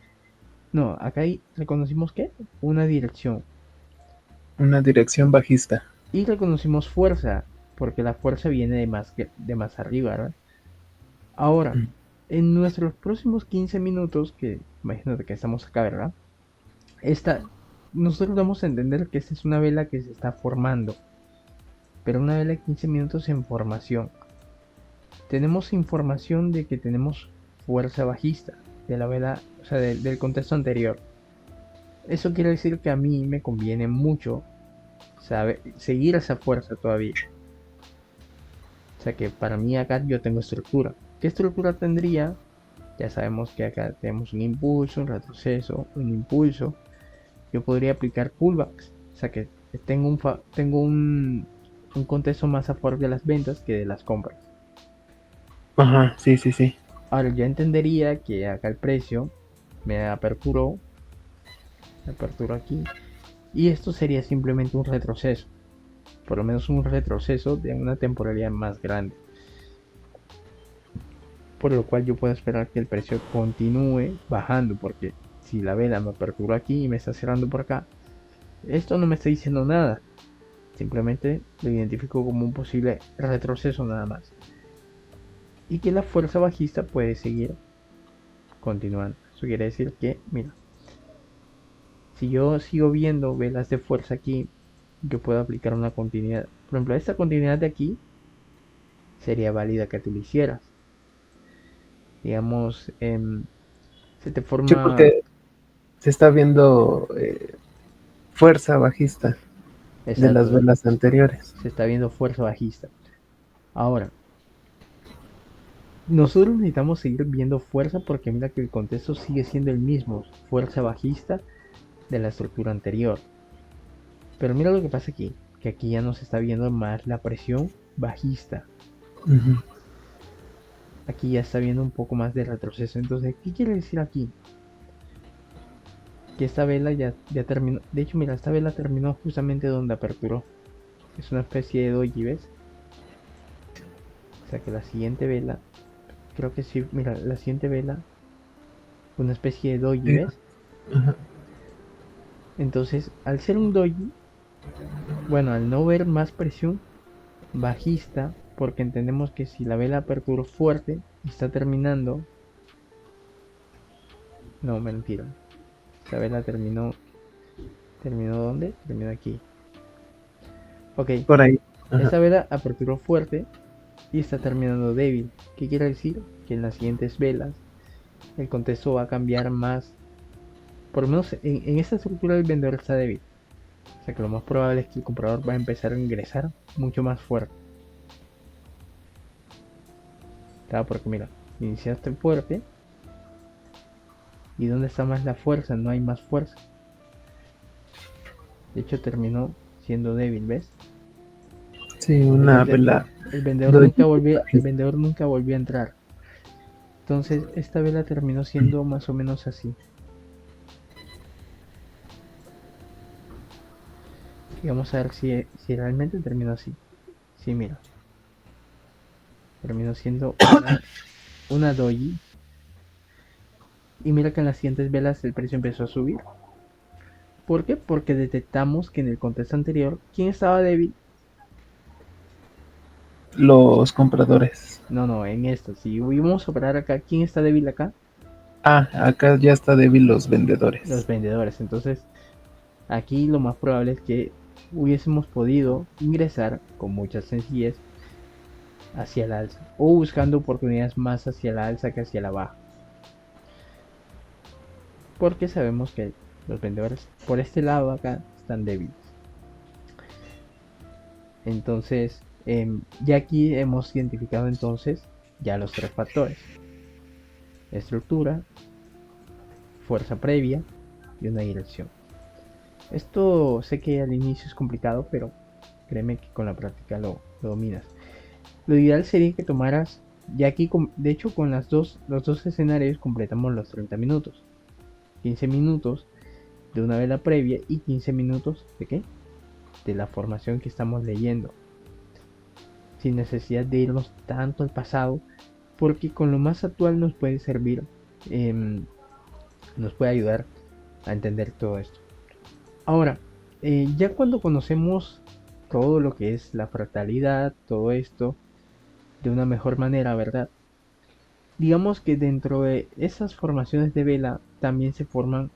No, acá reconocimos ¿qué? Una dirección. una dirección bajista. Y reconocimos fuerza, porque la fuerza viene de más arriba, ¿verdad? Ahora, Mm, en nuestros próximos 15 minutos, que imagínate que estamos acá, ¿verdad? Esta, nosotros vamos a entender que esta es una vela que se está formando, pero una vela de 15 minutos en formación. Tenemos información de que tenemos fuerza bajista de la vela, o sea, del contexto anterior. Eso quiere decir que a mí me conviene mucho seguir esa fuerza todavía. O sea que para mí acá yo tengo estructura. ¿Qué estructura tendría? Ya sabemos que acá tenemos un impulso, un retroceso, un impulso. Yo podría aplicar pullbacks. O sea que tengo un contexto más a favor de las ventas que de las compras. Ajá, sí, sí, sí. Ahora ya entendería que acá el precio me aperturó aquí. Y esto sería simplemente un retroceso. Por lo menos un retroceso de una temporalidad más grande. Por lo cual yo puedo esperar que el precio continúe bajando, porque si la vela me apertura aquí y me está cerrando por acá, esto no me está diciendo nada, simplemente lo identifico como un posible retroceso nada más, y que la fuerza bajista puede seguir continuando. Eso quiere decir que, mira, si yo sigo viendo velas de fuerza aquí, yo puedo aplicar una continuidad. Por ejemplo, esta continuidad de aquí sería válida que tú lo hicieras. Digamos, se te Sí, forma. porque se está viendo fuerza bajista de las Exacto, velas anteriores. se está viendo fuerza bajista. Ahora, nosotros necesitamos seguir viendo fuerza porque mira que el contexto sigue siendo el mismo, fuerza bajista de la estructura anterior. Pero mira lo que pasa aquí, que aquí ya no se está viendo más la presión bajista. Ujú. Aquí ya está viendo un poco más de retroceso. Entonces, ¿qué quiere decir aquí? Que esta vela ya terminó. De hecho, mira, esta vela terminó justamente donde aperturó. Es una especie de doji, ¿ves? O sea que la siguiente vela, creo que sí, mira, la siguiente vela, una especie de doji, Sí, ¿ves? ajá. Entonces, al ser un doji, Bueno, al no ver más presión bajista, porque entendemos que si la vela apertura fuerte está terminando, no, mentira, esta vela terminó ¿dónde? Terminó aquí. Ok, Por ahí. Ajá. esta vela aperturó fuerte y está terminando débil. ¿Qué quiere decir? Que en las siguientes velas el contexto va a cambiar más. Por lo menos en esta estructura el vendedor está débil. O sea que lo más probable es que el comprador va a empezar a ingresar mucho más fuerte. ¿Tá? Porque mira, iniciaste fuerte. ¿Y dónde está más la fuerza? No hay más fuerza. De hecho terminó siendo débil, ¿ves? Sí, El, una vende- vela. el vendedor nunca volvió a entrar. Entonces esta vela terminó siendo más o menos así. Y vamos a ver si realmente terminó así. Sí, mira. Terminó siendo una doji. Y mira que en las siguientes velas el precio empezó a subir. ¿Por qué? Porque detectamos que en el contexto anterior, ¿quién estaba débil? Los compradores. No, no, en esto. Si vamos a operar acá, ¿quién está débil acá? Ah, acá ya está débil los Los vendedores. vendedores. Entonces, aquí lo más probable es que hubiésemos podido ingresar con mucha sencillez hacia el alza o buscando oportunidades más hacia la alza que hacia la baja. Porque sabemos que los vendedores por este lado acá están débiles. Entonces, ya aquí hemos identificado entonces ya los tres factores: estructura, fuerza previa y una dirección. Esto sé que al inicio es complicado, pero créeme que con la práctica lo dominas. Lo ideal sería que tomaras, ya aquí, de hecho, con los dos escenarios completamos los 30 minutos. 15 minutos de una vela previa y 15 minutos de qué? De la formación que estamos leyendo. Sin necesidad de irnos tanto al pasado, porque con lo más actual nos puede servir, nos puede ayudar a entender todo esto. Ahora, ya cuando conocemos todo lo que es la fractalidad, todo esto, de una mejor manera, ¿verdad? Digamos que dentro de esas formaciones de vela también se forman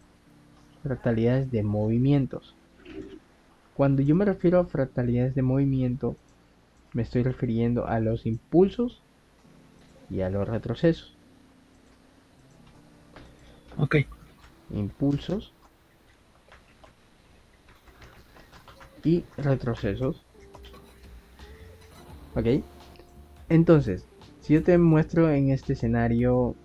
fractalidades de movimientos. Cuando yo me refiero a fractalidades de movimiento, me estoy refiriendo a los impulsos y a los retrocesos. Ok. Impulsos y retrocesos. ¿Ok? Entonces, si yo te muestro en este escenario,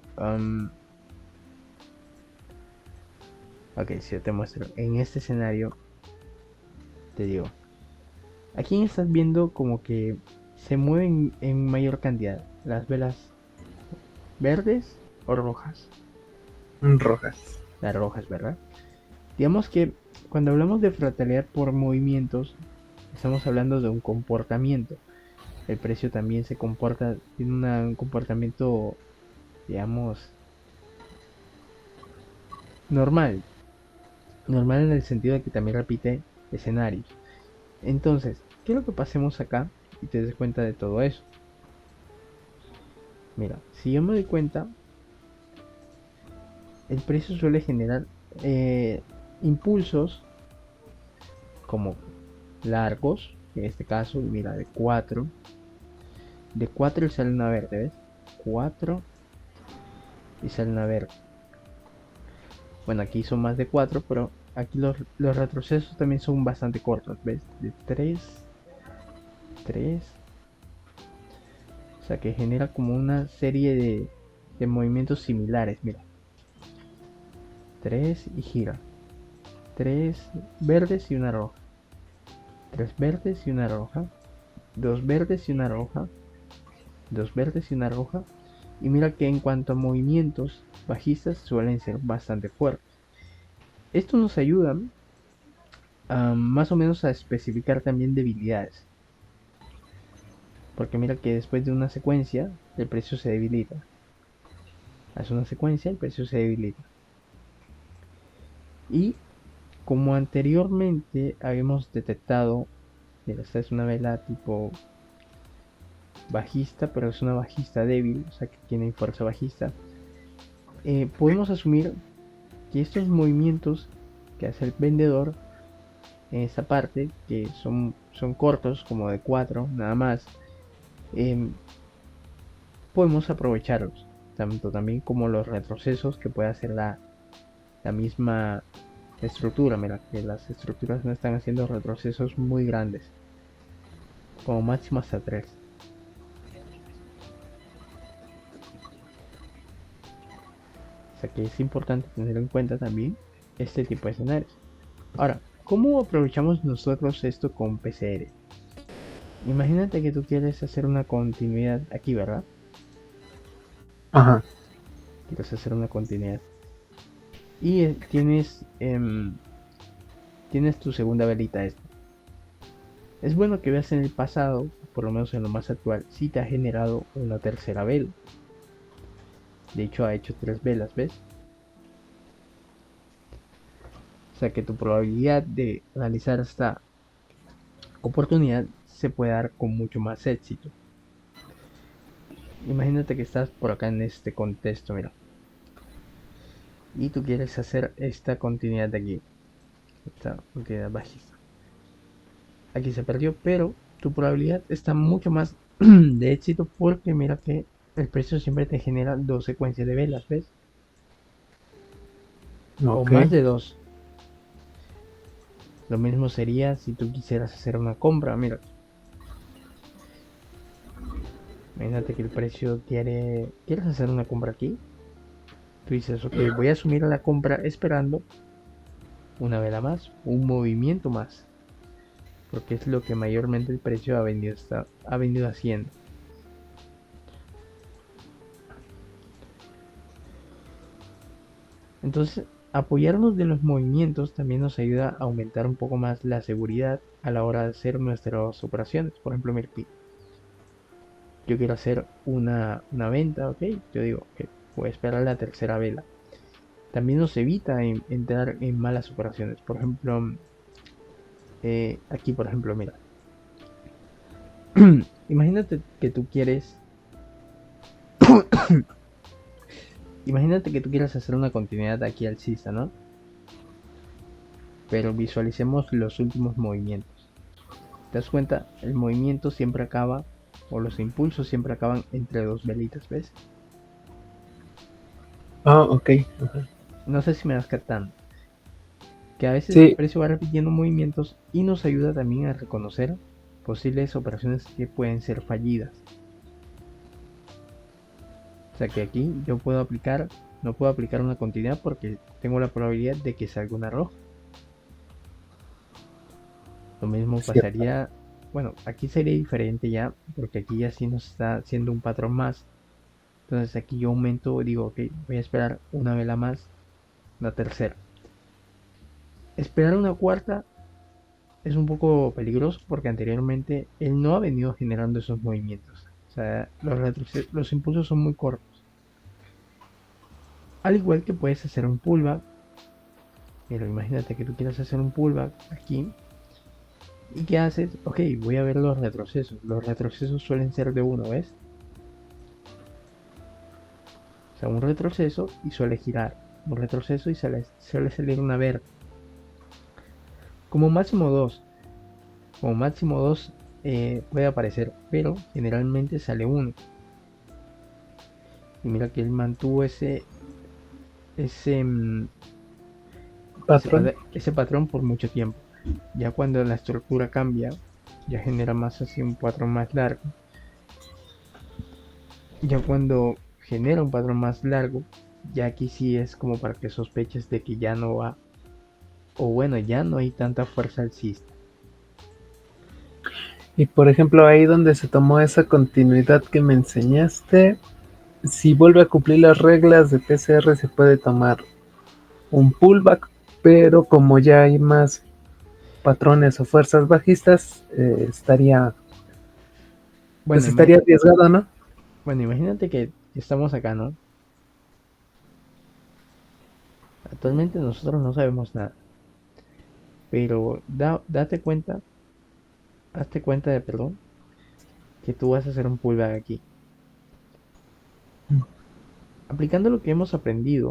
ok, si yo te muestro en este escenario, te digo, aquí estás viendo como que se mueven en mayor cantidad las velas verdes o rojas. Rojas. Las rojas, ¿verdad? Digamos que cuando hablamos de fractalidad por movimientos, estamos hablando de un comportamiento. El precio también se comporta, tiene un comportamiento, digamos, normal. Normal en el sentido de que también repite escenarios. Entonces, quiero que pasemos acá y te des cuenta de todo eso. Mira, si yo me doy cuenta, el precio suele generar impulsos como largos, en este caso, mira, de 4 y sale una verde, ¿ves? 4 y sale una verde. Bueno, aquí son más de 4, pero aquí los retrocesos también son bastante cortos, ¿ves? De 3, 3. O sea que genera como una serie de movimientos similares, mira. 3 y gira. 3 verdes y una roja. 3 verdes y una roja. 2 verdes y una roja. 2 verdes y una roja. Y mira que en cuanto a movimientos bajistas suelen ser bastante fuertes. Esto nos ayuda más o menos a especificar también debilidades. Porque mira que después de una secuencia el precio se debilita. Hace una secuencia el precio se debilita. Y Como anteriormente habíamos detectado, mira, esta es una vela tipo bajista, pero es una bajista débil, o sea que tiene fuerza bajista. Podemos asumir que estos movimientos que hace el vendedor en esta parte, que son cortos, como de 4 nada más, eh, podemos aprovecharlos, tanto también como los retrocesos que puede hacer la misma estructura. Mira, que las estructuras no están haciendo retrocesos muy grandes, como máximo hasta 3. O sea que es importante tener en cuenta también este tipo de escenarios. Ahora, ¿cómo aprovechamos nosotros esto con PCR? Imagínate que tú quieres hacer una continuidad aquí, ¿verdad? Ajá. Quieres hacer una continuidad. Y tienes tu segunda velita esta. Es bueno que veas en el pasado, por lo menos en lo más actual, si te ha generado una tercera vela. De hecho, ha hecho 3 velas, ¿ves? O sea que tu probabilidad de realizar esta oportunidad se puede dar con mucho más éxito. Imagínate que estás por acá en este contexto, mira. Y tú quieres hacer esta continuidad de aquí. Esta continuidad bajista. Aquí se perdió, pero tu probabilidad está mucho más de éxito porque mira que el precio siempre te genera 2 secuencias de velas, ¿ves? O Ok. más de 2. Lo mismo sería si tú quisieras hacer una compra. Mira, imagínate que el precio quieres hacer una compra aquí. Tú dices, ok, voy a asumir la compra esperando una vela más, un movimiento más, porque es lo que mayormente el precio ha venido haciendo. Entonces, apoyarnos de los movimientos también nos ayuda a aumentar un poco más la seguridad a la hora de hacer nuestras operaciones. Por ejemplo, mira, yo quiero hacer una venta, ok, yo digo que voy a esperar la tercera vela. También nos evita entrar en malas operaciones. Por ejemplo, aquí, por ejemplo, mira, imagínate que tú quieres, imagínate que tú quieras hacer una continuidad aquí alcista, ¿no? Pero visualicemos los últimos movimientos. ¿Te das cuenta? El movimiento siempre acaba, o los impulsos siempre acaban entre 2 velitas, ¿ves? Ah, ok. Ajá. No sé si me das captando. Que a veces el Sí, precio va repitiendo movimientos y nos ayuda también a reconocer posibles operaciones que pueden ser fallidas. O sea que aquí yo no puedo aplicar una continuidad porque tengo la probabilidad de que salga una roja. Lo mismo cierto. pasaría, bueno, aquí sería diferente ya, porque aquí ya sí nos está haciendo un patrón más. Entonces aquí yo aumento, digo, ok, voy a esperar una vela más, la tercera. Esperar una cuarta es un poco peligroso porque anteriormente él no ha venido generando esos movimientos. O sea, los impulsos son muy cortos. Al igual que puedes hacer un pullback, pero imagínate que tú quieras hacer un pullback aquí. ¿Y qué haces? Ok, voy a ver los retrocesos. Los retrocesos suelen ser de uno, ¿ves? O sea, un retroceso y suele girar. Un retroceso y suele salir una verde. Como máximo dos. Como máximo dos puede aparecer, pero generalmente sale uno. Y mira que él mantuvo ese, mm, Patrón. ese patrón por mucho tiempo. Ya cuando la estructura cambia, ya genera más así un patrón más largo. Ya cuando genera un patrón más largo, ya aquí sí es como para que sospeches de que ya no va, o bueno, ya no hay tanta fuerza alcista. Y por ejemplo, ahí donde se tomó esa continuidad que me enseñaste, si vuelve a cumplir las reglas de PCR, se puede tomar un pullback, pero como ya hay más patrones o fuerzas bajistas, Bueno, pues estaría arriesgado, ¿no? bueno, imagínate que estamos acá, ¿no? Actualmente nosotros no sabemos nada. Pero hazte cuenta de, perdón, que tú vas a hacer un pullback aquí. Aplicando lo que hemos aprendido,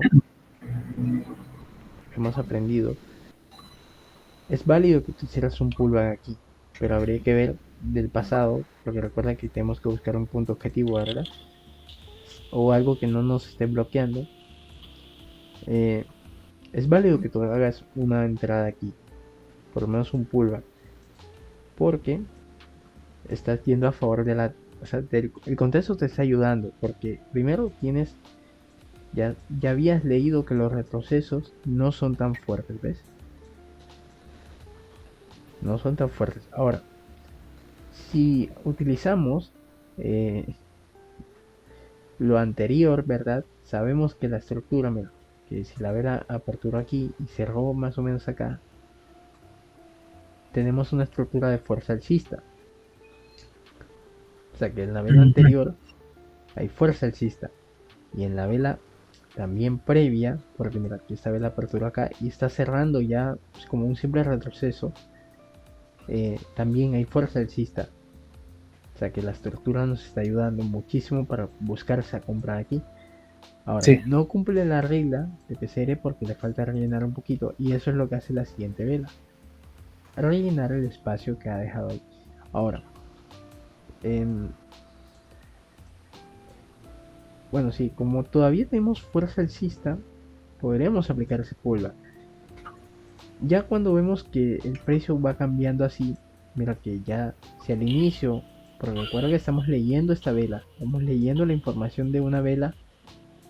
es válido que tú hicieras un pullback aquí, pero habría que ver del pasado, porque recuerda que tenemos que buscar un punto objetivo, ¿verdad? O algo que no nos esté bloqueando. Eh, es válido que tú hagas una entrada aquí, por lo menos un pullback, porque estás yendo a favor de la... O sea, el contexto te está ayudando, porque primero ya habías leído que los retrocesos no son tan fuertes, ¿ves? No son tan fuertes. Ahora, si utilizamos eh, lo anterior, ¿verdad? Sabemos que la estructura, mira, que si la vela apertura aquí y cerró más o menos acá, tenemos una estructura de fuerza alcista. O sea que en la vela anterior hay fuerza alcista. Y en la vela también previa, porque mira, aquí está vela apertura acá y está cerrando ya pues, como un simple retroceso, también hay fuerza alcista. O sea que la estructura nos está ayudando muchísimo para buscar esa compra aquí. Ahora, Sí. no cumple la regla de PCR porque le falta rellenar un poquito y eso es lo que hace la siguiente vela. Rellenar el espacio que ha dejado ahí. Ahora, em, bueno, sí, como todavía tenemos fuerza alcista, podríamos aplicar ese pullback. Ya cuando vemos que el precio va cambiando así, mira que ya si al inicio, porque recuerda que estamos leyendo esta vela, estamos leyendo la información de una vela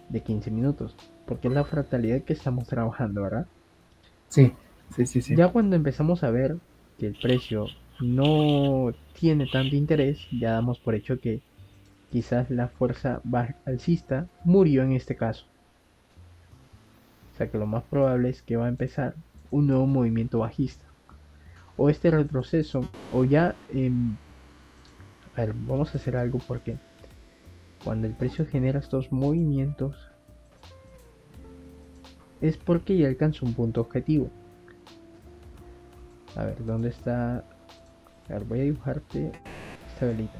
de 15 minutos, porque es la fractalidad que estamos trabajando, ¿verdad? Sí, sí, sí, sí. Ya cuando empezamos a ver que el precio no tiene tanto interés, ya damos por hecho que quizás la fuerza alcista murió en este caso. O sea que lo más probable es que va a empezar un nuevo movimiento bajista. O este retroceso, o ya... a ver, vamos a hacer algo porque cuando el precio genera estos movimientos es porque ya alcanzó un punto objetivo. A ver, ¿dónde está? A ver, voy a dibujarte esta velita.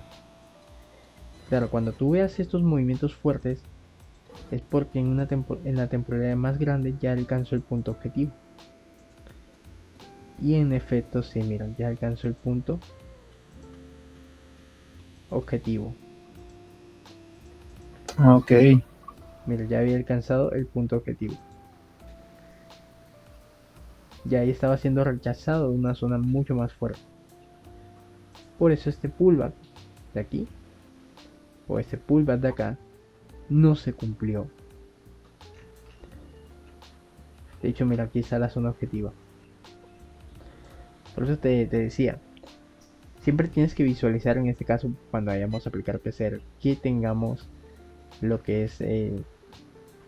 Claro, cuando tú veas estos movimientos fuertes es porque en la temporalidad más grande ya alcanzó el punto objetivo. Y en efecto, sí, mira, ya alcanzó el punto objetivo. Ok. Mira, ya había alcanzado el punto objetivo. Ya ahí estaba siendo rechazado de una zona mucho más fuerte. Por eso este pullback de aquí, o este pullback de acá, no se cumplió. De hecho, mira, aquí está la zona objetiva. Por eso te decía, siempre tienes que visualizar en este caso, cuando vayamos a aplicar PCR, que tengamos lo que es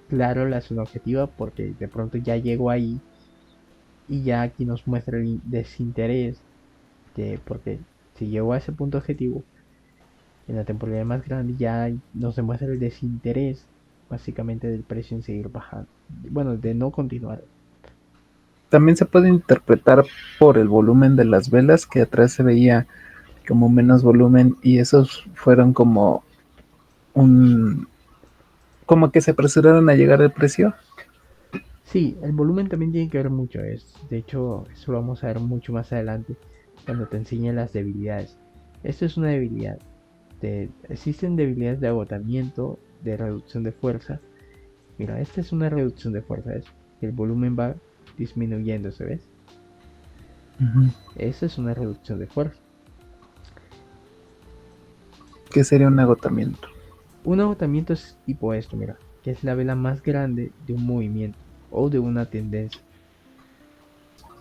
claro la zona objetiva, porque de pronto ya llegó ahí y ya aquí nos muestra el desinterés, porque si llegó a ese punto objetivo, en la temporalidad más grande ya nos demuestra el desinterés básicamente del precio en seguir bajando. Bueno, de no continuar. También se puede interpretar por el volumen de las velas, que atrás se veía como menos volumen y esos fueron como un... como que se apresuraron a llegar al precio. Sí, el volumen también tiene que ver mucho. De hecho, eso lo vamos a ver mucho más adelante cuando te enseñe las debilidades. Esto es una debilidad. Existen debilidades de agotamiento, de reducción de fuerza. Mira, esta es una reducción de fuerza. El volumen va disminuyendo, ¿se ves? Ujú. Esa es una reducción de fuerza. ¿Qué sería un agotamiento? Un agotamiento es tipo esto, mira, que es la vela más grande de un movimiento o de una tendencia.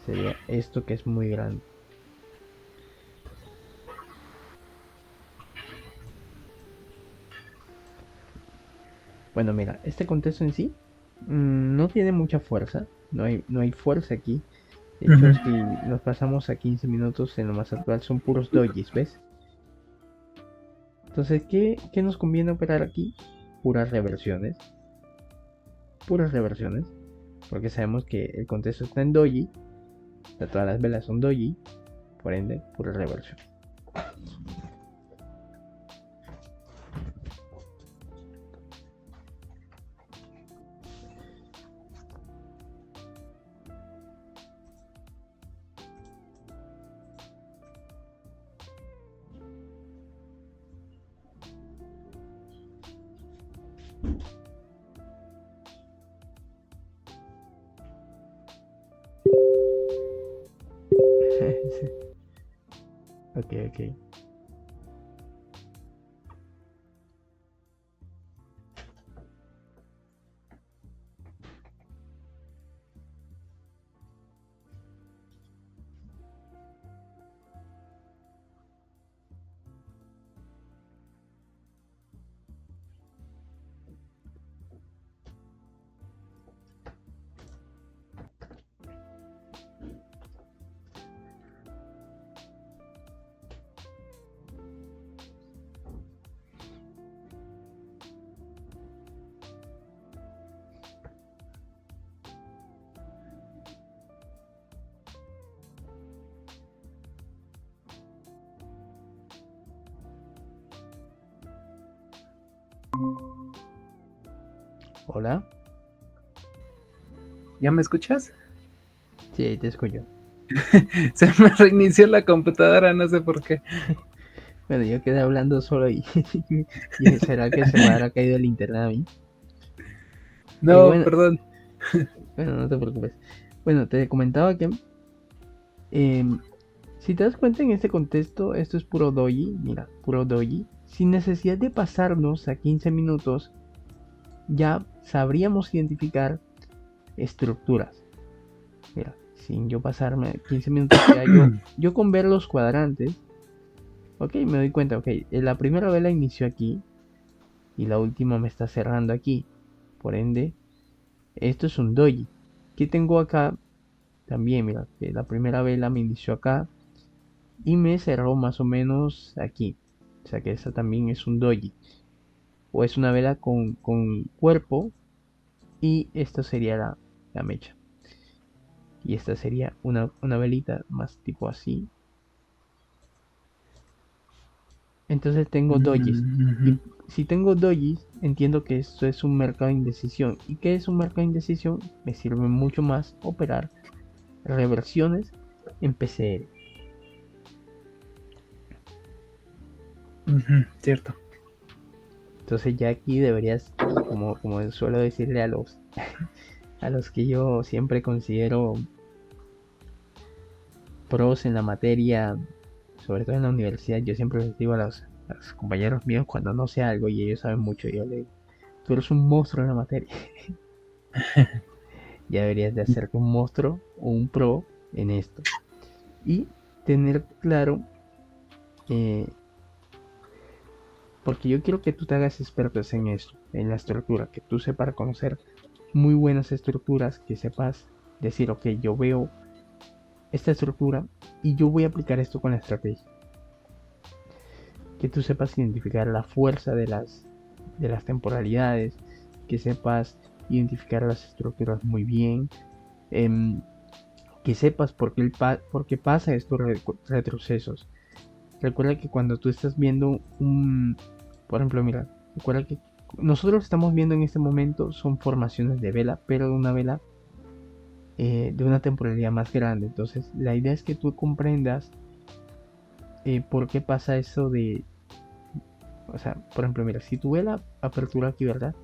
Sería esto que es muy grande. Bueno, mira, este contexto en sí no tiene mucha fuerza. No hay fuerza aquí. De hecho, Ujú. si nos pasamos a 15 minutos en lo más actual, son puros dojis, ¿ves? Entonces, ¿qué nos conviene operar aquí? Puras reversiones. Puras reversiones. Porque sabemos que el contexto está en doji. O sea, todas las velas son doji, por ende, pura reversión. Ok, ok. Hola. ¿Ya me escuchas? Sí, ahí te escucho. Se me reinició la computadora, no sé por qué. Bueno, yo quedé hablando solo y será que se me habrá caído el internet a mí. No, Bueno, perdón. bueno, no te preocupes. Bueno, te comentaba que em, si te das cuenta en este contexto, esto es puro doji, mira, puro doji. Sin necesidad de pasarnos a 15 minutos, ya sabríamos identificar estructuras. Mira, sin yo pasarme 15 minutos, ya yo con ver los cuadrantes, ok, me doy cuenta, ok, la primera vela inició aquí y la última me está cerrando aquí. Por ende, esto es un doji. ¿Qué tengo acá? También, mira, que la primera vela me inició acá y me cerró más o menos aquí. O sea que esa también es un doji. O es una vela con cuerpo y esta sería la mecha. Y esta sería una velita más tipo así. Entonces tengo dojis. Y Ujú. si tengo dojis, entiendo que esto es un mercado de indecisión. ¿Y qué es un mercado de indecisión? Me sirve mucho más operar reversiones en PCR. Cierto. Entonces ya aquí deberías, como suelo decirle a los que yo siempre considero pros en la materia, sobre todo en la universidad, yo siempre les digo a los compañeros míos cuando no sé algo y ellos saben mucho, yo le digo, tú eres un monstruo en la materia. Ya deberías de hacerte un monstruo o un pro en esto. Y tener claro, eh, porque yo quiero que tú te hagas expertos en esto, en la estructura, que tú sepas reconocer muy buenas estructuras, que sepas decir, ok, yo veo esta estructura y yo voy a aplicar esto con la estrategia. Que tú sepas identificar la fuerza de las temporalidades, que sepas identificar las estructuras muy bien, em, que sepas por qué pasa estos retrocesos. Recuerda que cuando tú estás viendo por ejemplo, mira, recuerda que nosotros estamos viendo en este momento son formaciones de vela, pero de una vela de una temporalidad más grande. Entonces, la idea es que tú comprendas por qué pasa eso de, o sea, por ejemplo, mira, si tu vela apertura aquí, ¿verdad?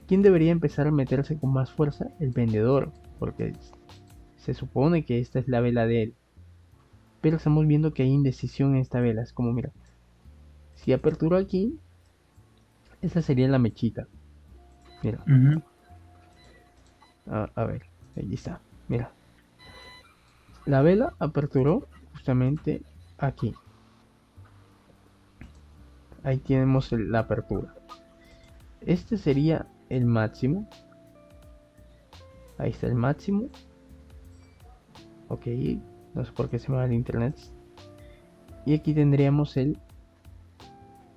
¿Quién debería empezar a meterse con más fuerza? El vendedor, porque se supone que esta es la vela de él. Pero estamos viendo que hay indecisión en esta vela. Es como, mira, si apertura aquí, esa sería la mechita. Mira, Ujú. a ver, ahí está. Mira, la vela aperturó justamente aquí. Ahí tenemos la apertura. Este sería el máximo. Ahí está el máximo. Ok, no sé por qué se me va el internet. Y aquí tendríamos el,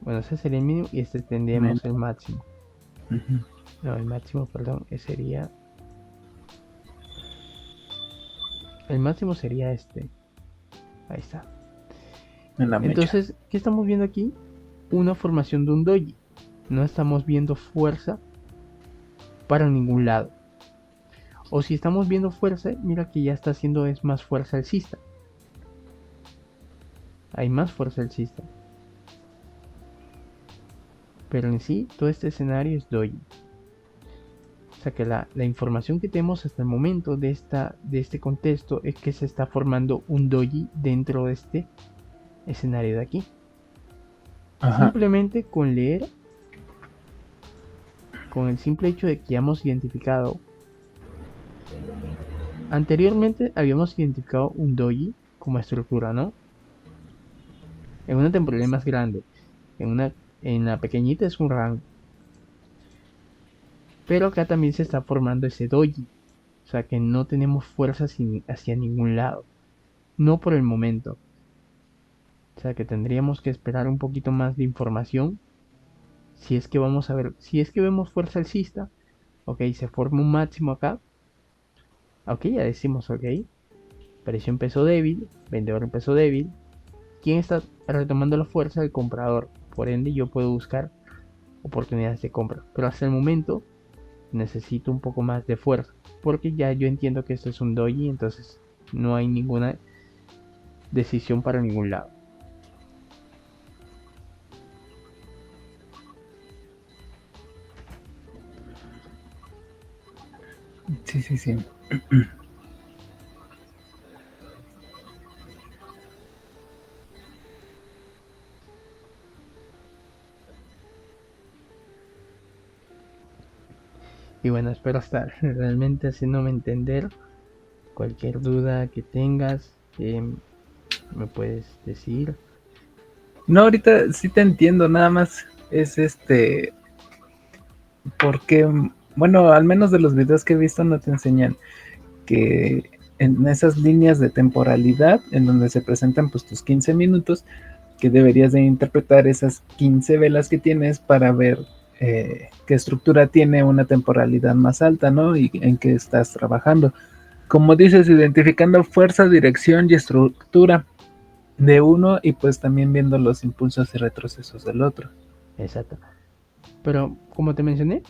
bueno, ese sería el mínimo y este tendríamos el Menos. máximo. Ujú. No, el máximo, perdón, ese sería El máximo sería este. Ahí está. en la mecha. Entonces, ¿qué estamos viendo aquí? Una formación de un doji. No estamos viendo fuerza para ningún lado. O si estamos viendo fuerza, mira que ya está haciendo es más fuerza alcista. Hay más fuerza alcista. Pero en sí, todo este escenario es doji. O sea que la información que tenemos hasta el momento de este contexto es que se está formando un doji dentro de este escenario de aquí. Ajá. Simplemente con leer, con el simple hecho de que ya hemos identificado. Anteriormente habíamos identificado un doji como estructura, ¿no? En una temporalidad más grande. En la pequeñita es un rango. Pero acá también se está formando ese doji. O sea que no tenemos fuerza hacia ningún lado. No por el momento. O sea que tendríamos que esperar un poquito más de información. Si es que vamos a ver. Si es que vemos fuerza alcista. Ok, se forma un máximo acá. Ok, ya decimos ok. Precio empezó débil. Vendedor empezó débil. ¿Quién está retomando la fuerza? El comprador. Por ende yo puedo buscar oportunidades de compra. Pero hasta el momento necesito un poco más de fuerza. Porque ya yo entiendo que esto es un doji. Entonces no hay ninguna decisión para ningún lado. Sí, sí, sí. Y bueno, espero estar realmente haciéndome entender. Cualquier duda que tengas, me puedes decir. No, ahorita sí te entiendo, nada más es porque, bueno, al menos de los videos que he visto no te enseñan que en esas líneas de temporalidad en donde se presentan pues tus 15 minutos, que deberías de interpretar esas 15 velas que tienes para ver qué estructura tiene una temporalidad más alta, ¿no? Y en qué estás trabajando. Como dices, identificando fuerza, dirección y estructura de uno y pues también viendo los impulsos y retrocesos del otro. Exacto. Pero como te mencioné,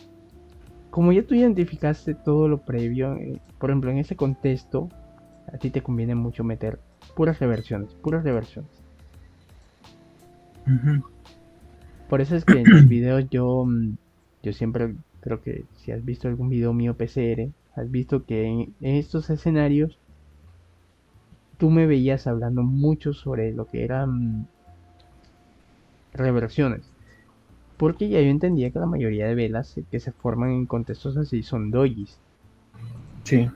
como ya tú identificaste todo lo previo, por ejemplo, en ese contexto, a ti te conviene mucho meter puras reversiones, puras reversiones. Ujú. Por eso es que en los videos yo siempre creo que si has visto algún video mío PCR, has visto que en estos escenarios tú me veías hablando mucho sobre lo que eran reversiones. Porque ya yo entendía que la mayoría de velas que se forman en contextos así son dojis, Sí.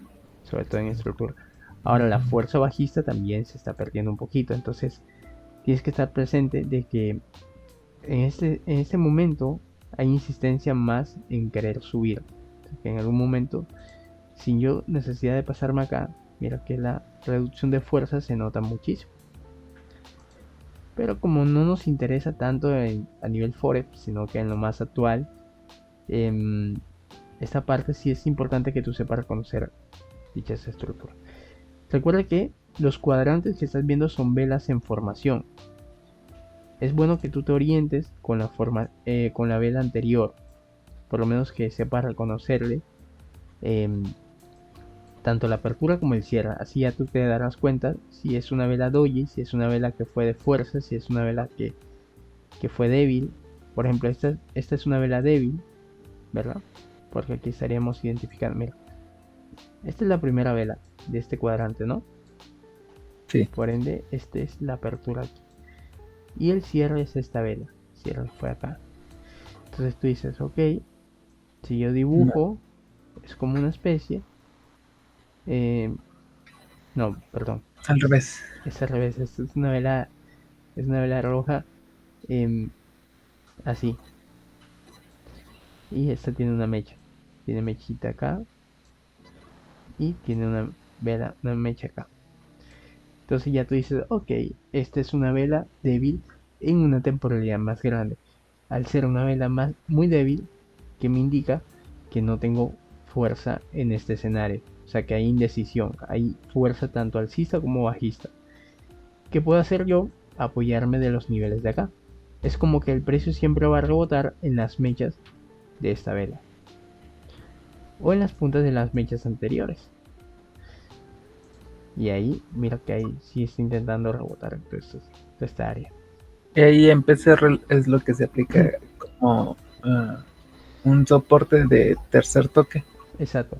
sobre todo en estructura. Ahora la fuerza bajista también se está perdiendo un poquito, entonces tienes que estar presente de que en este momento hay insistencia más en querer subir. Que en algún momento, sin yo necesidad de pasarme acá, mira que la reducción de fuerza se nota muchísimo. Pero como no nos interesa tanto a nivel Forex, sino que en lo más actual, em, esta parte sí es importante que tú sepas reconocer dichas estructuras. Recuerda que los cuadrantes que estás viendo son velas en formación. Es bueno que tú te orientes con con la vela anterior, por lo menos que sepas reconocerle em, tanto la apertura como el cierre. Así ya tú te darás cuenta si es una vela doji, si es una vela que fue de fuerza, si es una vela que fue débil. Por ejemplo, esta es una vela débil, ¿verdad? Porque aquí estaríamos identificando, mira, esta es la primera vela de este cuadrante, ¿no? Sí. Por ende, esta es la apertura aquí. Y el cierre es esta vela. El cierre fue acá. Entonces tú dices, ok, si yo No, dibujo, es como una especie. eh, no, perdón, al revés. es al revés. Esta es una vela roja em, así. Y esta tiene una mecha. Tiene mechita acá y tiene una vela, una mecha acá. Entonces ya tú dices, ok, esta es una vela débil en una temporalidad más grande. Al ser una vela muy débil, que me indica que no tengo fuerza en este escenario. O sea que hay indecisión, hay fuerza tanto alcista como bajista. ¿Qué puedo hacer yo? Apoyarme de los niveles de acá. Es como que el precio siempre va a rebotar en las mechas de esta vela o en las puntas de las mechas anteriores. Y ahí, mira que ahí sí está intentando rebotar entonces esta área. Y ahí en PCR es lo que se aplica como un soporte de tercer toque. Exacto.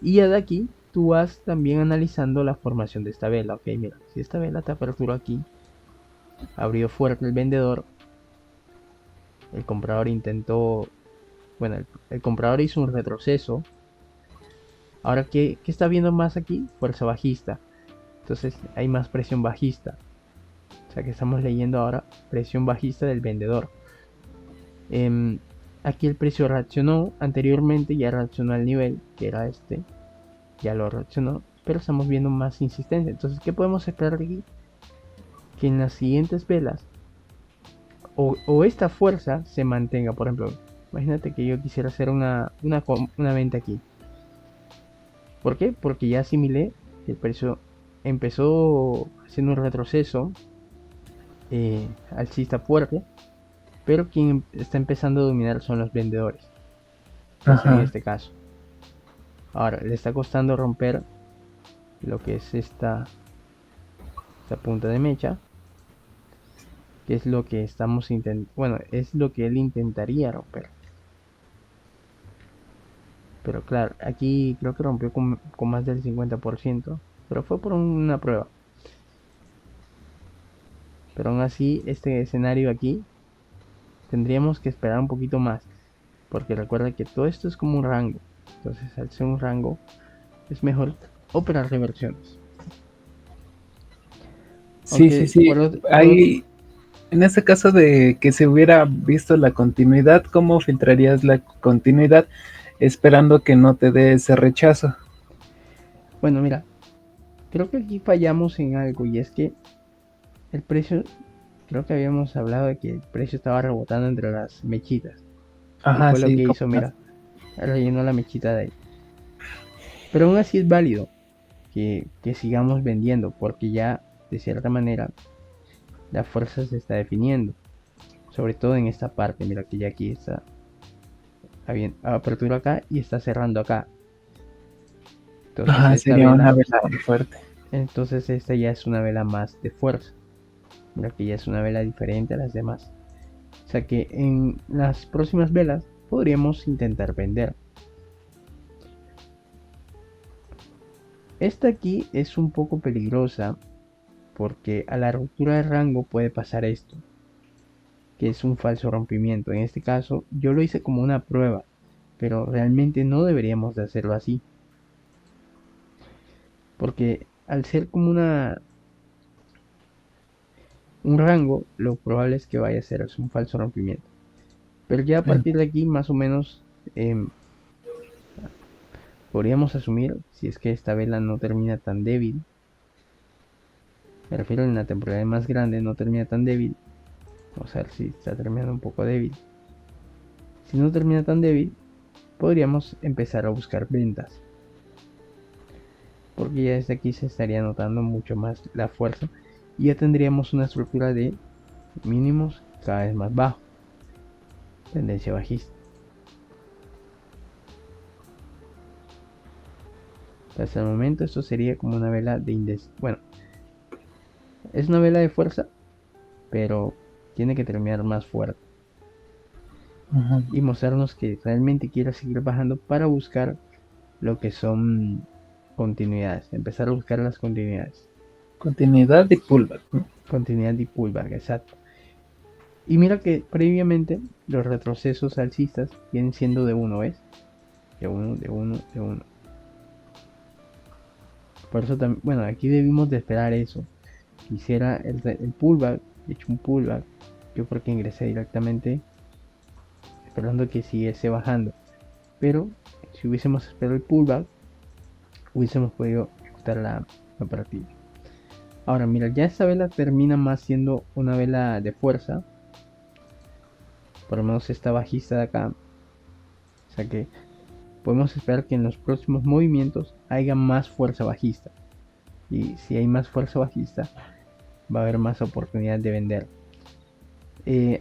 Y ya de aquí tú vas también analizando la formación de esta vela. Ok, mira, si esta vela te aperturó aquí, abrió fuerte el vendedor, el comprador intentó, bueno, el comprador hizo un retroceso. Ahora, ¿qué está viendo más aquí? Fuerza bajista. Entonces hay más presión bajista. O sea que estamos leyendo ahora presión bajista del vendedor. Aquí el precio reaccionó anteriormente, ya reaccionó al nivel, que era este. Ya lo reaccionó, pero estamos viendo más insistencia. Entonces, ¿qué podemos esperar de aquí? Que en las siguientes velas o esta fuerza se mantenga. Por ejemplo, imagínate que yo quisiera hacer una venta aquí. ¿Por qué? Porque ya asimilé que el precio empezó haciendo un retroceso alcista fuerte, pero quien está empezando a dominar son los vendedores. Entonces, en este caso, ahora le está costando romper lo que es esta punta de mecha, que es lo que estamos intentando, bueno, es lo que él intentaría romper. Pero claro, aquí creo que rompió con más del 50%, pero fue por una prueba. Pero aún así, este escenario aquí tendríamos que esperar un poquito más, porque recuerda que todo esto es como un rango. Entonces, al ser un rango, es mejor operar reversiones. Sí, sí, Aunque sí. Hay, en este caso de que se hubiera visto la continuidad, ¿cómo filtrarías la continuidad esperando que no te dé ese rechazo? bueno, mira, creo que aquí fallamos en algo y es que el precio, creo que habíamos hablado de que el precio estaba rebotando entre las mechitas. Y Ajá, fue lo sí, que como hizo, mira, rellenó la mechita de ahí. Pero aún así es válido que sigamos vendiendo porque ya de cierta manera la fuerza se está definiendo. Sobre todo en esta parte, mira que ya aquí está apertura acá y está cerrando acá. Entonces ajá, esta sería una vela, vela fuerte. entonces esta ya es una vela más de fuerza. Mira que ya es una vela diferente a las demás. O sea que en las próximas velas podríamos intentar vender. Esta aquí es un poco peligrosa porque a la ruptura de rango puede pasar esto, que es un falso rompimiento. En este caso yo lo hice como una prueba, pero realmente no deberíamos de hacerlo así, porque al ser como un rango, lo probable es que vaya a ser un falso rompimiento. Pero ya a partir de aquí más o menos podríamos asumir, si es que esta vela no termina tan débil, me refiero en la temporada más grande, no termina tan débil. Vamos a ver si está terminando un poco débil. Si no termina tan débil, podríamos empezar a buscar ventas. Porque ya desde aquí se estaría notando mucho más la fuerza. Y ya tendríamos una estructura de mínimos cada vez más bajo. Tendencia bajista. Hasta el momento esto sería como una vela de bueno, es una vela de fuerza, pero tiene que terminar más fuerte. Ajá. Y mostrarnos que realmente quiere seguir bajando para buscar lo que son continuidades, empezar a buscar las continuidades. Continuidad y pullback, ¿no? Continuidad y pullback, exacto. Y mira que previamente los retrocesos alcistas vienen siendo de uno, ¿ves? De uno, de uno, de uno. Por eso también, bueno, aquí debimos de esperar eso. Quisiera el pullback, he hecho un pullback. Yo porque ingresé directamente esperando que siguiese bajando. Pero si hubiésemos esperado el pullback, hubiésemos podido ejecutar la operativa. Ahora, mira, ya esta vela termina más siendo una vela de fuerza. Por lo menos esta bajista de acá. O sea que podemos esperar que en los próximos movimientos haya más fuerza bajista. Y si hay más fuerza bajista, va a haber más oportunidad de vender.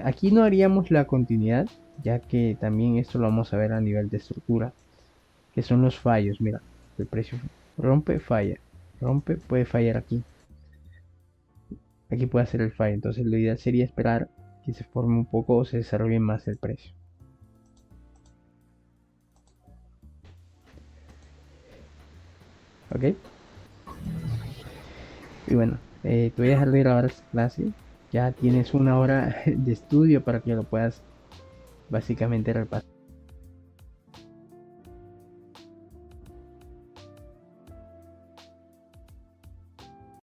Aquí no haríamos la continuidad, ya que también esto lo vamos a ver a nivel de estructura, que son los fallos. Mira, el precio rompe, falla, rompe, puede fallar aquí. Aquí puede hacer el fallo, entonces lo ideal sería esperar que se forme un poco o se desarrolle más el precio. Ok. Y bueno, te voy a dejar de grabar esta clase. Ya tienes una hora de estudio para que lo puedas básicamente repasar.